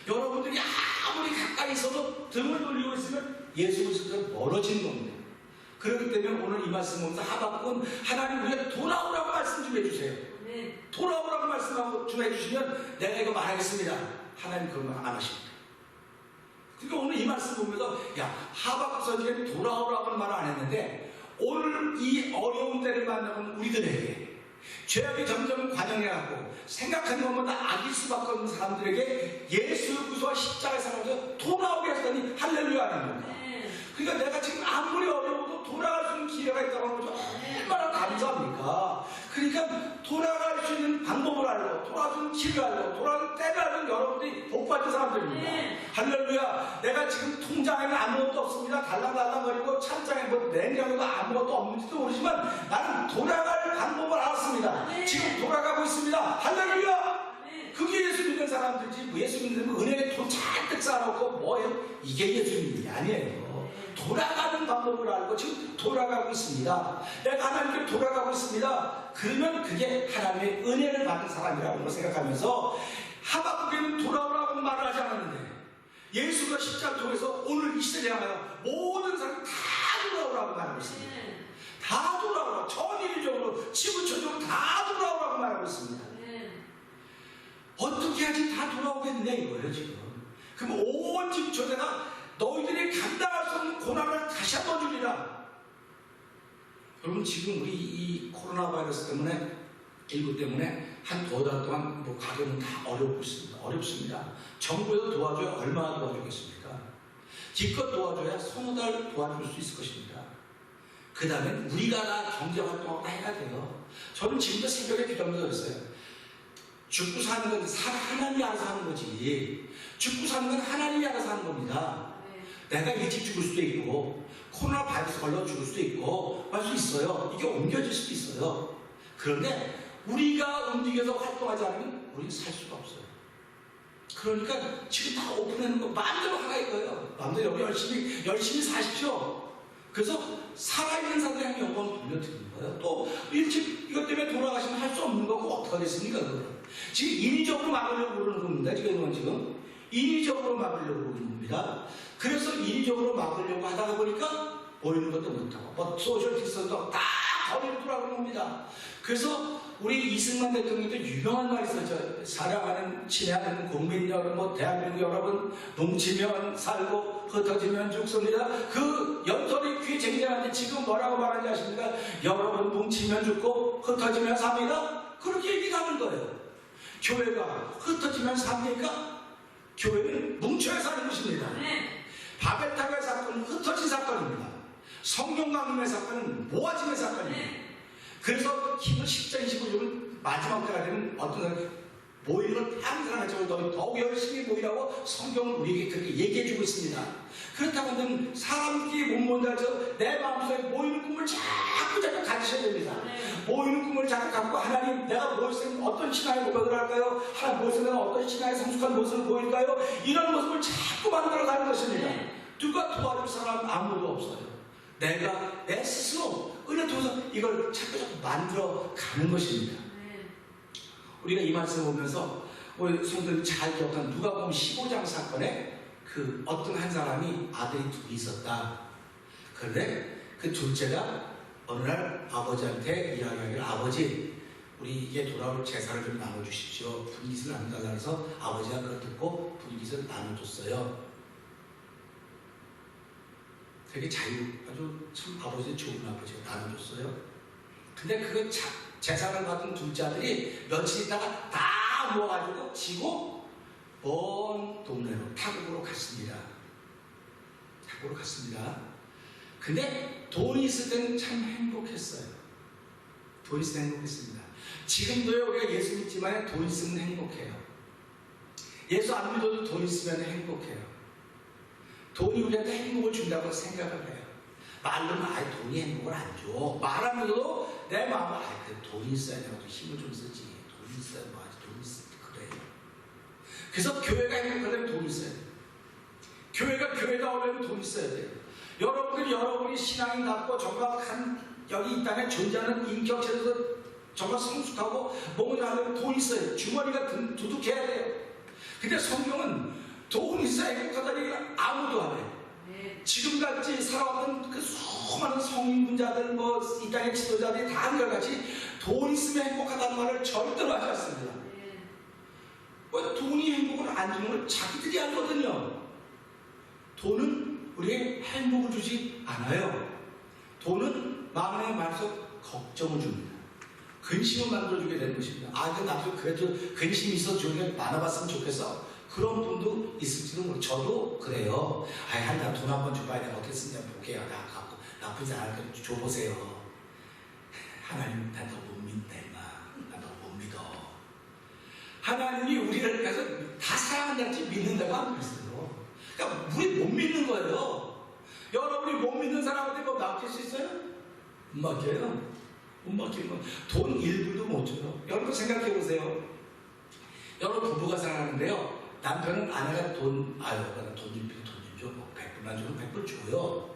여러분들이 아무리 가까이 있어도 등을 돌리고 있으면 예수께서 멀어지는 겁니다. 그렇기 때문에 오늘 이 말씀 보면서 하박국은 하나님 우리가 돌아오라고 말씀 좀 해주세요. 돌아오라고 말씀하고 좀 해주시면 내가 이거 말하겠습니다. 하나님 그런 거 안 하십니다. 그러니까 오늘 이 말씀 보면서 하박국 선지자는 돌아오라고는 말 안 했는데 오늘 이 어려운 때를 만나면 우리들에게 죄악이 점점 관영해가고 생각하는 것보다 악일 수밖에 없는 사람들에게 예수 그리스도와 십자가의 사랑에서 돌아오게 하시다니 할렐루야 하는 겁니다. 그러니까 내가 지금 아무리 어려워도 돌아갈 수 있는 기회가 있다고 하면 얼마나 감사합니까? 그러니까 돌아갈 수 있는 방법을 알고 돌아갈 수 있는 길을 알고 돌아갈 때를 알고 여러분들이 복받은 사람들입니다. 할렐루야. 내가 지금 통장에는 아무것도 없습니다. 달랑달랑거리고 찬장에 냉장고도 아무것도 없는지도 모르지만 나는 돌아갈 방법을 알았습니다. 지금 돌아가고 있습니다. 할렐루야. 그게 예수 믿는 사람들이지 예수 믿는 은혜에 돈 잔뜩 쌓아놓고 뭐예요? 이게 예수 믿는 게 아니에요. 돌아가는 방법을 알고 지금 돌아가고 있습니다. 내가 하나님께 돌아가고 있습니다. 그러면 그게 하나님의 은혜를 받은 사람이라고 생각하면서 하박국에는 돌아오라고 말을 하지 않았는데 예수가 십자가를 통해서 오늘 이 시대에 향하여 모든 사람이 다 돌아오라고 말하고 있습니다. 다 돌아오라고 전인적으로 지구촌적으로 다 돌아오라고 말하고 있습니다. 어떻게 하지 다 돌아오겠냐 이거예요 지금. 그럼 온 지구촌에가 너희들이 감당할 수 없는 고난을 다시 한번 주리라. 여러분 지금 우리 이 코로나 바이러스 때문에 19 때문에 한 2달 동안 가게는 다 어렵습니다. 정부에서 도와줘야 얼마나 도와주겠습니까? 기껏 도와줘야 2달 도와줄 수 있을 것입니다. 그 다음에 우리가 다 경제활동을 다 해야 돼요. 저는 지금도 새벽에 기도하면서 그랬어요. 죽고 사는 건 하나님이 알아서 하는 거지. 죽고 사는 건 하나님이 알아서 하는 겁니다. 내가 일찍 죽을 수도 있고 코로나 바이러스 걸려 죽을 수도 있고 할 수 있어요. 이게 옮겨질 수도 있어요. 그런데 우리가 움직여서 활동하지 않으면 우리는 살 수가 없어요. 그러니까 지금 다 오픈하는 거 마음대로 하라 이거예요. 마음대로 열심히 사십시오. 그래서 살아있는 사람들의 영광을 돌려드리는 거예요. 또 일찍 이것 때문에 돌아가시면 할 수 없는 거고 어떻게 하겠습니까? 지금 인위적으로 막으려고 그러는 겁니다. 지금 인위적으로 막으려고 그러는 겁니다. 그래서 인위적으로 막으려고 하다가 보니까 보이는 것도 못하고 소셜 디스턴스도 다 거리를 돌아가는 겁니다. 그래서 우리 이승만 대통령도 유명한 말이 있었죠. 사랑하는 친애하는 국민 여러분, 대한민국 여러분, 뭉치면 살고 흩어지면 죽습니다. 그 연설이 귀에 쟁쟁한데 지금 뭐라고 말하는지 아십니까? 여러분 뭉치면 죽고 흩어지면 삽니다. 그렇게 얘기하는 거예요. 교회가 흩어지면 삽니까? 교회는 뭉쳐야 사는 것입니다. 바벨탑의 사건은 흩어진 사건입니다. 성령 강림의 사건은 모아짐의 사건입니다. 그래서 힘을 10장 25절은 마지막 때가 되면 어떤 사람이 모이는 걸 항상 하지만 더욱 열심히 모이라고 성경은 우리에게 그렇게 얘기해주고 있습니다. 그렇다고 하면 사람끼리 못 모인다고 내 마음속에 모이는 꿈을 자꾸 가지셔야 됩니다. 모이는 꿈을 자꾸 갖고 하나님 내가 모였을 때 어떤 신앙의 고백을 할까요? 하나님 모였을 때 어떤 신앙의 성숙한 모습을 보일까요? 이런 모습을 자꾸 만들어가는 것입니다. 누가 도와줄 사람 아무도 없어요. 내가 내 스스로 은혜 통해서 이걸 자꾸 만들어 가는 것입니다. 우리가 이 말씀을 보면서 우리 성도들이 잘 기억한 누가복음 15장 사건에 그 어떤 한 사람이 아들이 둘이 있었다. 그런데 그 둘째가 어느 날 아버지한테 이야기하기를 아버지 우리에게 돌아올 재산을 좀 나눠주십시오. 분깃을 나눠달라 해서 아버지가 그걸 듣고 분깃을 나눠줬어요. 되게 아주 참 아버지 좋은 아버지가 나눠줬어요. 근데 그 재산을 받은 둘째 아들이 며칠 있다가 다 모아가지고 지고 먼 동네로 타국으로 갔습니다. 타국으로 갔습니다. 근데 돈이 있을 때는 참 행복했어요. 돈이 있을 때 행복했습니다. 지금도요 우리가 예수 믿지만 돈 있으면 행복해요. 예수 안 믿어도 돈 있으면 행복해요. 돈이 우리한테 행복을 준다고 생각을 해요. 말로는 돈이 행복을 안 줘. 말하면서도 내 마음은 돈이 있어야 되고 힘을 좀 쓰지. 돈이 있어야 뭐하지. 돈이 있어야 그래요. 그래서 교회가 행복하려면 돈이 있어야 돼요. 교회가 교회다우려면 돈이 있어야 돼요. 여러분이 신앙이 낮고 정확한 여기 이 땅에 존재하는 인격체에서 정말 성숙하고 몸을 하려면 돈이 있어요. 주머니가 두둑해야 돼요. 근데 성경은 돈 있어야 행복하다는 얘기를 아무도 안 해요. 지금같이 살아왔던 그 수많은 성인분자들 이 땅의 지도자들이 다 한결같이 돈 있으면 행복하다는 말을 절대로 하지 않습니다. 왜 돈이 행복을 안 주는 걸 자기들이 알거든요. 돈은 우리에게 행복을 주지 않아요. 돈은 마음의 마음속 걱정을 줍니다. 근심을 만들어주게 되는 것입니다. 나도 그래도 근심이 있어 주게 많아봤으면 좋겠어. 그런 분도 있을지도 모르고 저도 그래요. 나 돈 한 번 줘봐야 내가 어떻게 쓰냐 볼게요. 나 갖고 나쁘지 않을 때 줘보세요. 하나님 나 너 못 믿다 임마. 나 너 못 믿어. 하나님이 우리를 그래서 다 사랑한다지 믿는다고 안 믿어요. 그러니까 우리 못 믿는 거예요. 여러분이 못 믿는 사람한테 뭐 맡길 수 있어요? 못 맡겨요. 못 맡기는 거. 돈 1불도 못 줘요. 여러분 생각해 보세요. 여러분 부부가 살아가는데요. 남편은 아내가 돈 좀 줘. 100불만 주면 100불 줘요.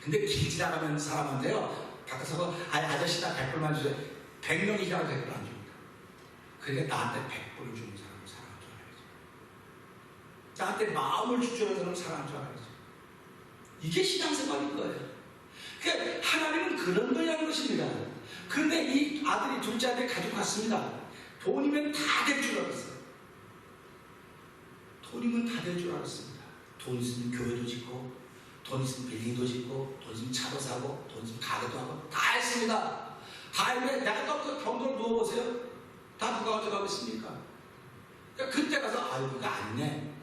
근데 길 지나가는 사람한테요. 바깥에서 아저씨 나 100불만 주세요. 100명이 지나가도 100불 안 줍니다. 그러니까 나한테 100불을 주는 사람은 사랑한 줄 알아야죠. 나한테 마음을 주는 사람은 사랑한 줄 알아야죠. 이게 신앙생활인 거예요. 그러니까 하나님은 그런 거라는 것입니다. 그런데 이 아들이 둘째 아들이 가지고 갔습니다. 돈이면 다 될 줄 알았어요. 돈이면 다 될 줄 알았습니다. 돈 있으면 교회도 짓고, 돈 있으면 빌딩도 짓고, 돈 있으면 차도 사고, 돈 있으면 가게도 하고, 다 했습니다. 다 했는데 내가 또 병들어 누워보세요. 다 누가 가져가겠습니까? 그러니까 그때 가서 이거 아니네.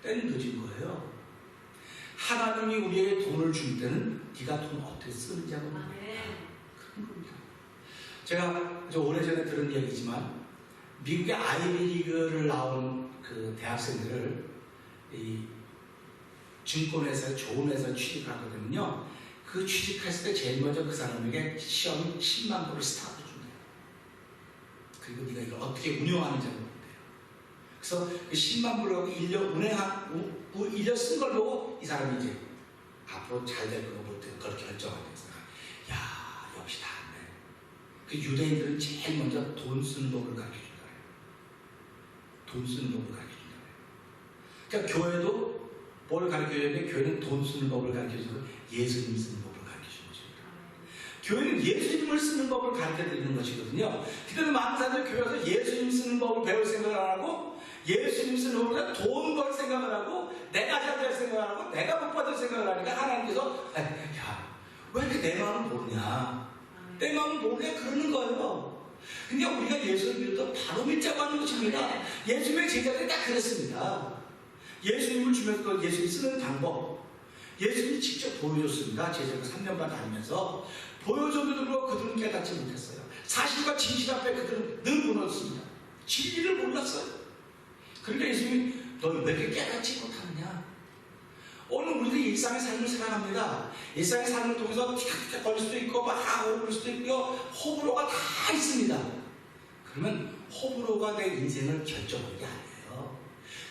때는 늦은 거예요. 하나님이 우리에게 돈을 줄 때는 네가 돈 어떻게 쓰는지 하고 그런 겁니다. 제가 오래전에 들은 얘기지만 미국의 아이비리그를 나온 그 대학생들을 이 증권회사에 좋은 회사에 취직하거든요. 그 취직했을 때 제일 먼저 그 사람에게 시험 10만 불을 스타트 준대요. 그리고 네가 이걸 어떻게 운영하는지 보는데요. 그래서 그 10만 불을 1년 쓴 걸 보고 이 사람이 이제 앞으로 잘 될 거고 볼 때 그걸 결정하게 됐어요. 야, 역시 다 안 돼. 그 유대인들은 제일 먼저 돈 쓰는 법을 가르쳐 준다. 돈 쓰는 법을 가르쳐 준다. 그러니까 교회도 뭘 가르쳐야 되는데 교회는 돈 쓰는 법을 가르쳐주고 예수님 쓰는 법을 가르쳐주는 것입니다. 교회는 예수님을 쓰는 법을 가르쳐드리는 것이거든요. 그때는 많은 사람들이 교회에서 예수님 쓰는 법을 배울 생각을 안 하고 예수님 쓰는 법을 돈 벌 생각을 하고 내가 잘 될 생각을 하고 내가 못 받을 생각을 하니까 하나님께서 왜 이렇게 내 마음을 모르냐 내 마음을 모르냐 그러는 거예요. 그러니까 우리가 예수를 믿어도 바로 믿자고 하는 것입니다. 예수님의 제자들이 딱 그랬습니다. 예수님을 주면서 예수님이 쓰는 방법 예수님이 직접 보여줬습니다. 제자가 3년 반 다니면서 보여줬는데도 불구하고 그들은 깨닫지 못했어요. 사실과 진실 앞에 그들은 늘 무너졌습니다. 진리를 몰랐어요. 그러니까 예수님이 너는 왜 이렇게 깨닫지 못하느냐. 오늘 우리도 일상의 삶을 살아갑니다. 일상의 삶을 통해서 틱틱 걸릴 수도 있고 막 오를 수도 있고 호불호가 다 있습니다. 그러면 호불호가 내 인생을 결정하는 게 아니에요.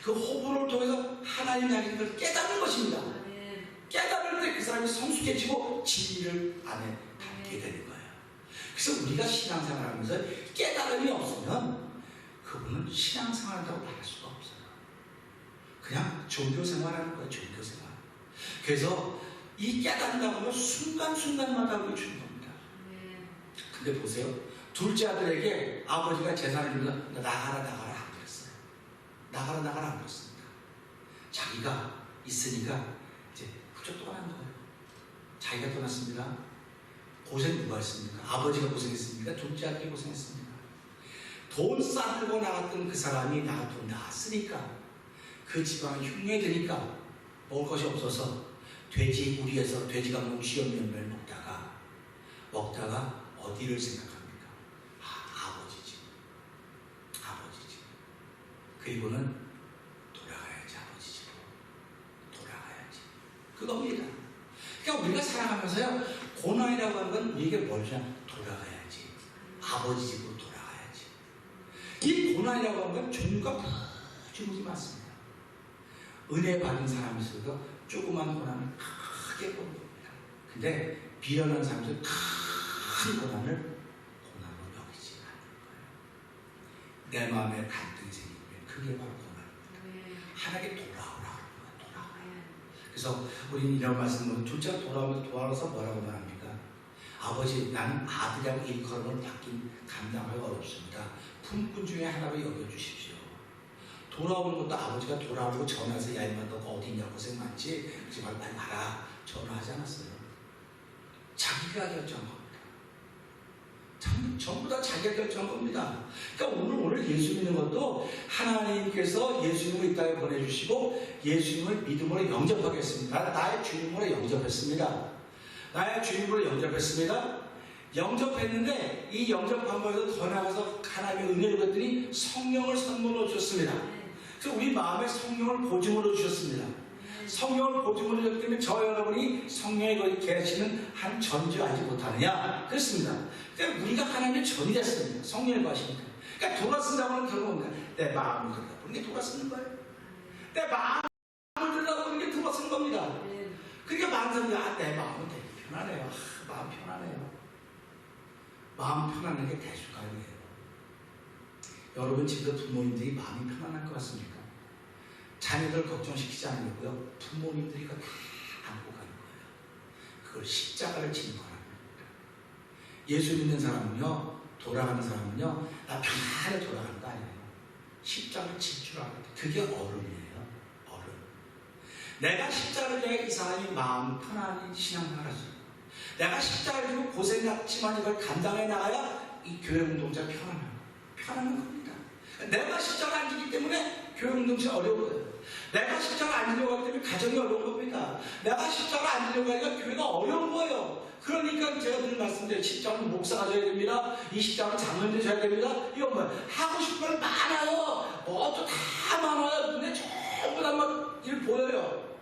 그 호불호를 통해서 하나님 향하는 걸 깨닫는 것입니다. 깨달을 때 그 사람이 성숙해지고 진리를 안에 담게 되는 거예요. 그래서 우리가 신앙생활하면서 깨달음이 없으면 그분은 신앙생활한다고 말할 수가 없어요. 그냥 종교생활하는 거예요. 종교생활. 그래서 이 깨닫는다고 하면 순간순간마다 우리 주는 겁니다. 근데 보세요. 둘째 아들에게 아버지가 재산을 주면서 나가라 안 그랬어요. 나가라 안 그랬습니다. 자기가 있으니까 이제 훌쩍 떠난 거예요. 자기가 떠났습니다. 고생 누가 했습니까? 아버지가 고생했습니까? 둘째 아들이 고생했습니다. 돈 싸들고 나갔던 그 사람이 나가 돈 다 쓰니까 그 집안이 흉내되니까 먹을 것이 없어서 돼지 우리에서 돼지가 먹는 쥐염면을 먹다가 어디를 생각합니까? 아버지 집. 그리고는 돌아가야지. 아버지 집으로 돌아가야지. 그겁니다. 그러니까 우리가 살아가면서요, 고난이라고 하는 건 우리에게 뭘냐? 돌아가야지. 아버지 집으로 돌아가야지. 이 고난이라고 하는 건 종류가 무지 많습니다. 은혜 받은 사람이 있어도 조그만 고난을 크게 보는 겁니다. 근데 비련한 사람들은 큰 고난으로 여기지 않는 거예요. 내 마음에 갈등이 생기면 그게 바로 고난입니다. 하나님께 돌아오라. 그래서 우리는 이런 말씀을 둘째가 돌아와서 뭐라고 말합니까? 아버지, 나는 아들이라고 일컬음을 받긴 감당하기 어렵습니다. 품꾼 중에 하나로 여겨주십시오. 돌아오는 것도 아버지가 돌아오고 전화해서 야 임마 너가 어디 있냐 고생 많지? 그러지 말고 빨리 가라. 전화하지 않았어요. 자기가 결정한 겁니다. 전부 다 자기가 결정한 겁니다. 그러니까 오늘 예수 믿는 것도 하나님께서 예수님을 이 땅에 보내주시고 예수님을 믿음으로 영접하겠습니다. 나의 주님으로 영접했습니다. 영접했는데 이 영접한 거에서 더 나가서 하나님의 은혜를 받더니 성령을 선물로 주셨습니다. 그래서 우리 마음에 성령을 보증으로 주셨습니다. 성령을 보증으로 주셨기 때문에 저 여러분이 성령의 거기 계시는 한 전주 알지 못하느냐 그렇습니다. 그러니까 우리가 하나님의 전이 됐습니다. 성령을 구하시니까. 그러니까 돌아선다고 하는 결론은 내 마음을 들여다보는 게 돌아서는 거예요. 내 마음을 들여다보는 게 돌아서는 겁니다. 그러니까 많은 사람들이 내 마음은 되게 편하네요. 마음 편하네요. 마음 편안한 게 대수감이에요. 여러분 집에 부모님들이 마음이 편안할 것 같습니까? 자녀들 걱정시키지 않으려고요. 부모님들이 이거 다 안고 가는 거예요. 그걸 십자가를 지는 거랍니다. 예수 믿는 사람은요, 돌아가는 사람은요, 나 편안하게 돌아가는 거 아니에요. 십자가를 질 줄 알아요. 그게 어른이에요. 어른. 내가 십자가를 지어 이 사람이 마음 편안히 신앙하라죠. 내가 십자가를 지고 고생했지만 이걸 감당해 나가야 이 교회 운동자가 편안한 겁니다. 내가 십자가 안 지기 때문에 교회 운동자가 어려운 거예요. 내가 십자가 안 지려고 하기 때문에 가정이 어려운 겁니다. 내가 십자가 안 지려고 하니까 교회가 어려운 거예요. 그러니까 제가 늘 말씀드려요. 십자가는 목사가 져야 됩니다. 이 십자가는 장로님이 져야 됩니다. 이건 뭐야? 하고 싶은 건 많아요. 뭐도 다 많아요. 눈에 전부 다 막 일 보여요.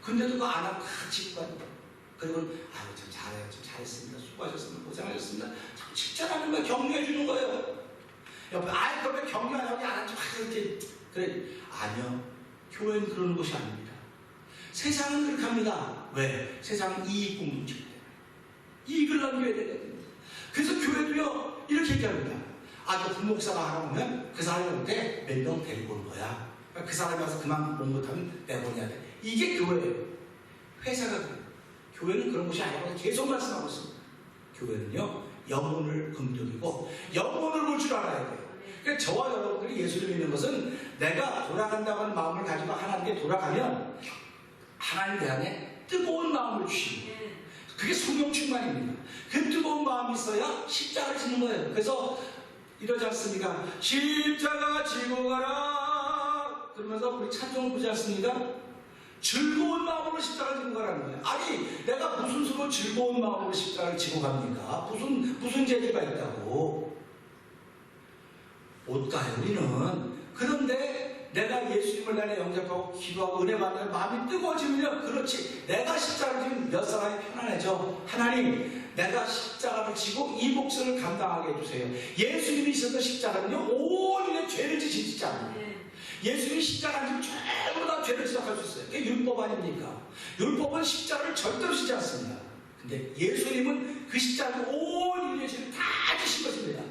근데도 그거 안 하고 같이 입고 가니까. 그리고 아유 참 잘해요. 참 잘했습니다. 수고하셨습니다. 고생하셨습니다. 참 칭찬하는 거예요. 격려해 주는 거예요. 옆에 아이 그러면 격려 안 하고 안 하지 이렇게 그래. 아니요. 교회는 그런 곳이 아닙니다. 세상은 그렇게 합니다. 왜? 세상은 이익 공동체이기 때문에. 이익을 남겨야 되거든요. 그래서 교회도요 이렇게 얘기합니다. 저 부목사가 하나 오면 그 사람이 올 때 몇 명 데리고 올 거야. 그 사람이 와서 그만 못 못하면 내보내야 돼. 이게 교회예요. 회사가 그래요. 교회는 그런 곳이 아니라고 계속 말씀하고 있습니다. 교회는요 영혼을 긍정이고 영혼을 볼 줄 알아야 돼요. 그러니까 저와 여러분들이 예수를 믿는 것은 내가 돌아간다고 하는 마음을 가지고 하나님께 돌아가면 하나님 대안에 뜨거운 마음을 주시는 거예요. 그게 성령 충만입니다. 그 뜨거운 마음이 있어야 십자가를 지는 거예요. 그래서 이러지 않습니까? 십자가 지고 가라 그러면서 우리 찬송을 보지 않습니까? 즐거운 마음으로 십자가를 지고 가라는 거예요. 아니 내가 무슨 수로 즐거운 마음으로 십자가를 지고 갑니까? 무슨 재주가 있다고 못 가요 우리는. 그런데 내가 예수님을 나에 영접하고 기도하고 은혜 받는 마음이 뜨거워지면 그렇지. 내가 십자가를 지면 몇 사람이 편안해져. 하나님 내가 십자가를 지고 이 몫을 감당하게 해주세요. 예수님이 있었던 십자가는요 온 인의 죄를 지신 십자가입니다. 예수님이 십자가를 지고 전부 다 죄를 지적할 수 있어요. 그게 율법 아닙니까? 율법은 십자가를 절대로 지지 않습니다. 근데 예수님은 그 십자가로 온 인류의 죄를 다 지신 것입니다.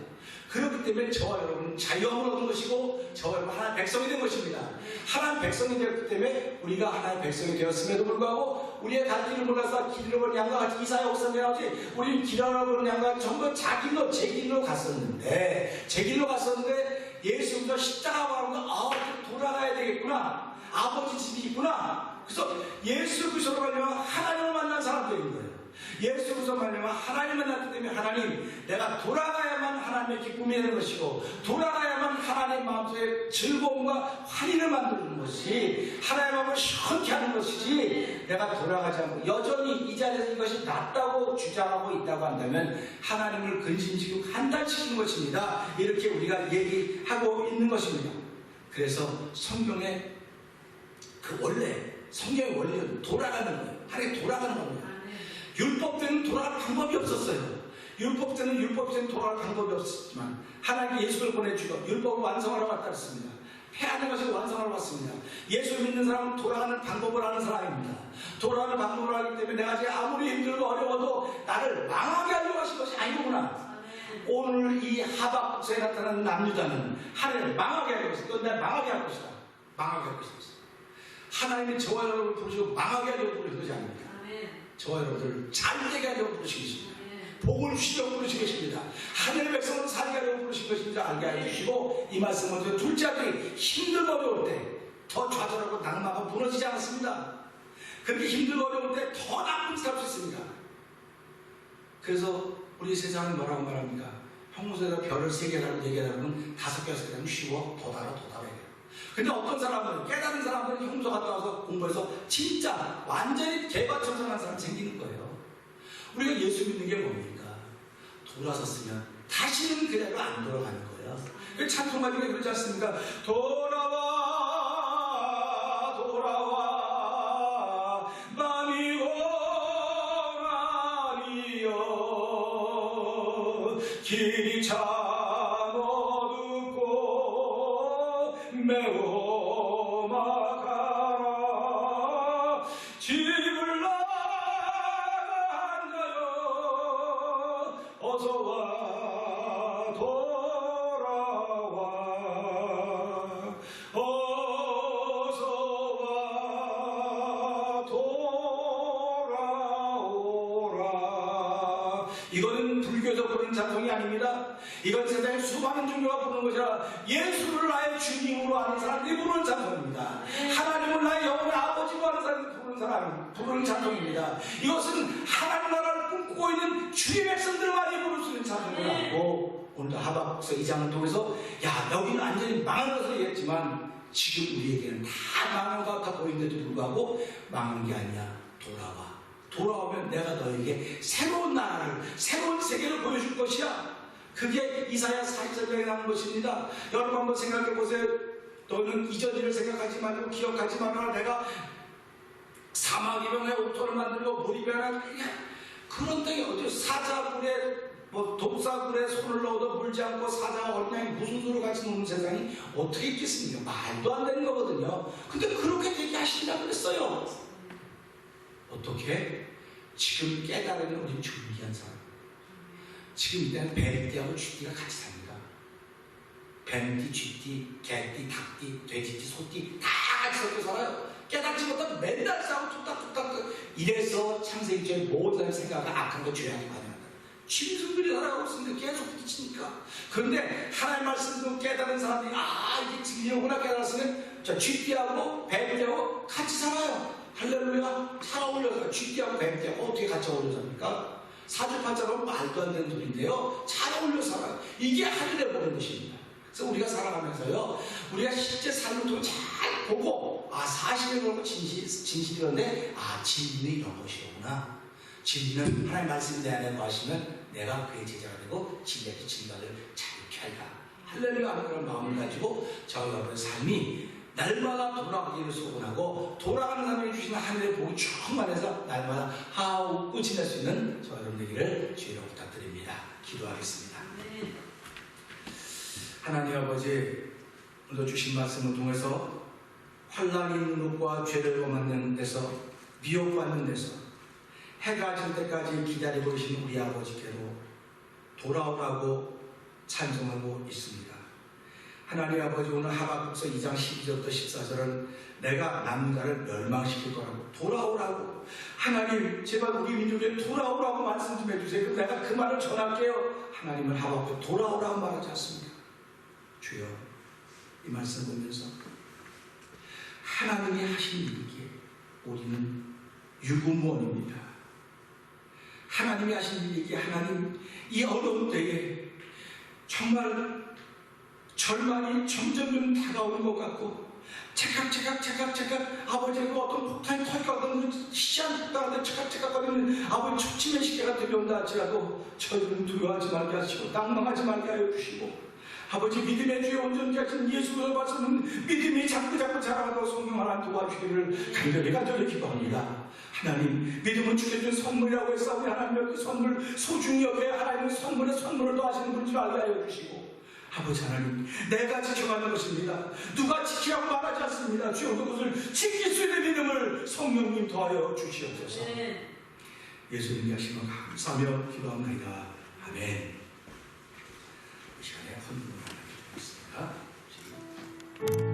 그렇기 때문에 저와 여러분은 자유함을 얻은 것이고 저와 여러분 하나의 백성이 된 것입니다. 하나의 백성이 되었기 때문에 우리가 하나의 백성이 되었음에도 불구하고 우리의 갈 길을 몰라서 길 잃어버린 양과 같이 이사야 옥상에 나오지 우리는 길 잃어버린 양과 같이 전부 제 길로 갔었는데 예수님도 십자가 바라보고 돌아가야 되겠구나. 아버지 집이 있구나. 그래서 예수 그리스도로 말미암아 하나님을 만난 사람들인 거예요. 예수 그리스도로 말미암아 하나님을 만났기 때문에 하나님 내가 돌아가야만 하나님의 기쁨이 되는 것이고 돌아가야만 하나님의 마음속에 즐거움과 환희를 만드는 것이 하나님의 마음을 시원케 하는 것이지 내가 돌아가지 않고 여전히 이 자리에서 이것이 낫다고 주장하고 있다고 한다면 하나님을 근심시키고 한탄시키는 것입니다. 이렇게 우리가 얘기하고 있는 것입니다. 그래서 성경에 성경의 원리는 돌아가는 거예요. 하나님 돌아가는 겁니다. 율법 때는 돌아갈 방법이 없었어요. 율법 때는 돌아갈 방법이 없었지만 하나님이 예수를 보내주고 율법을 완성하러 왔다 했습니다. 해하는 것을 완성하러 왔습니다. 예수 믿는 사람은 돌아가는 방법을 아는 사람입니다. 돌아가는 방법을 알기 때문에 내가 지금 아무리 힘들고 어려워도 나를 망하게 하려고 하신 것이 아니구나. 오늘 이 하박국서에 나타나는 남유다는 하나님을 망하게 하려고 했어. 넌 날 망하게 할 것이다. 망하게 할 것이다. 하나님이 저와 여러분을 부르시고 망하게 하려고 부르신 것이 아닙니다. 저와 여러분들 잘되게 하려고 부르신 것입니다. 복을 주시려고 부르신 것입니다. 하늘의 백성을 살게 하려고 부르신 것인지 알게 해주시고 이 말씀을 둘째 아들이 힘들고 어려울 때 더 좌절하고 낙망하고 무너지지 않았습니다. 그렇게 힘들고 어려울 때 더 나쁜 짓 할 수 있습니다. 그래서 우리 세상은 뭐라고 말합니까? 형무소에다 별을 3개라고 4개라면 5개, 6개라면 쉬워. 더 달아. 근데 어떤 사람은 깨달은 사람들은 형무소 갔다 와서 공부해서 진짜 완전히 개과천선한 사람 생기는 거예요. 우리가 예수 믿는 게 뭡니까? 돌아섰으면 다시는 그대로 안 돌아가는 거예요. 찬송가 중에 그러지 않습니까? 돌아와 마음이 원하리여 길이 참 어둡고 매워 막아라 집을 나간다여 어서와 돌아와 어서와 돌아오라. 이거는 불교에서 부르는 찬송이 아닙니다. 이건 세상에 수많은 종교가 부르는 것이라 예수를 나의 주님으로 아는 사람들이 부르는 찬송입니다. 하나님을 나의 영혼의 아버지로 아는 사람들이 부르는 찬송입니다. 이것은 하나님 나라를 꿈꾸고 있는 주의 백성들만이 부를 수 있는 찬송이라고 오늘도 하박국서 2장을 통해서 여기는 완전히 망한 것을 얘기했지만 지금 우리에게는 다 망한 것 같아 보이는데도 불구하고 망한 게 아니야. 돌아오면 내가 너에게 새로운 나라를 새로운 세계를 보여줄 것이야. 그게 이사야 40장에 나온 것입니다. 여러분 한번 생각해 보세요. 너는 이전 일을 생각하지 말고 기억하지 말아라. 내가 사막이병에 옥토를 만들고 물이병에 그런 땅이 어디 사자굴에 독사굴에 손을 넣어도 물지 않고 사자와 얼량이 무슨 수로 같이 노는 세상이 어떻게 있겠습니까? 말도 안 되는 거거든요. 근데 그렇게 되게 하신다고 그랬어요. 어떻게? 지금 깨달으면 우리 준비한 사람. 지금 이때는 뱀띠하고 쥐띠가 같이 삽니다. 뱀띠, 쥐띠, 개띠, 닭띠, 돼지띠, 소띠 다 같이 섞여 살아요. 깨닫지 못하면 맨날 싸우고 툭탁툭탁 이래서 창세기의 모든 사람의 생각은 악한 거 죄악이 가능하다. 짐승들이 살아가고 있으니까 계속 부딪히니까. 그런데 하나님 말씀도 깨달은 사람들이 이게 진리구나 깨달았으면 쥐띠하고 뱀띠하고 같이 살아요. 할렐루야. 잘 어울려서 쥐띠하고 뱀띠하고 어떻게 같이 어울려 삽니까? 사주팔자로 말도 안 되는 소리인데요. 잘 어울려 살아요. 이게 하늘에 보는 것입니다. 그래서 우리가 살아가면서요, 우리가 실제 삶을 통해 잘 보고, 사실을 보고 진실이었는데, 진리는 이런 것이로구나. 진리는 하나님 말씀이 내 안에 거하시면 내가 그의 제자가 되고, 진리의 진리를 자유케 하리라. 할렐루야 하는 그런 마음을 가지고, 저와 여러분의 삶이 날마다 돌아가기를 소원하고 돌아가는 사람이 주시는 하늘의 복이 충만해서 날마다 웃고 지낼 수 있는 저와 여러분 되기를 주의로 부탁드립니다. 기도하겠습니다. 하나님 아버지, 오늘 주신 말씀을 통해서 환난이 있는 곳과 죄를 범하는 데서 미혹받는 데서 해가 질 때까지 기다리고 계신 우리 아버지께로 돌아오라고 찬송하고 있습니다. 하나님 아버지, 오늘 하박국서 2장 12절부터 14절은 내가 남자를 멸망시킬 거라고, 돌아오라고, 하나님 제발 우리 민족에 돌아오라고 말씀 좀 해주세요. 내가 그 말을 전할게요. 하나님은 하박국 돌아오라고 말하지 않습니다. 주여, 이 말씀 보면서 하나님이 하신 일이기에 우리는 유구무원입니다. 하나님이 하신 일이기에 하나님 이 어려운 때에 정말 절망이 점점 다가오는 것 같고, 제각 아버지의 그 어떤 폭탄이 터져가는 시한 가운데 제각거리는 아버지 초침의 시계가 들려온다 할지라도 저희들은 두려워하지 말게 하시고 낭망하지 말게 하여 주시고, 아버지 믿음의 주에 온전케 하신 예수를 봐서는 믿음이 자꾸 자라가고 성령 하나님 도와주기를 간절히 기도합니다. 하나님, 믿음은 주께 준 선물이라고 해서 우리 하나님의 그 선물 소중히 여겨야 하나님의 선물을 더하시는 분줄 알게 하여 주시고, 아버지 하나님, 내가 지켜가는 것입니다. 누가 지키라고 말하지 않습니다. 주여, 그것을 지킬 수 있는 믿음을 성령님 더하여 주시옵소서. 예수님이 하시면 감사하며 기도합니다. 아멘. 이 시간에 헌금을 하나 드리겠습니다.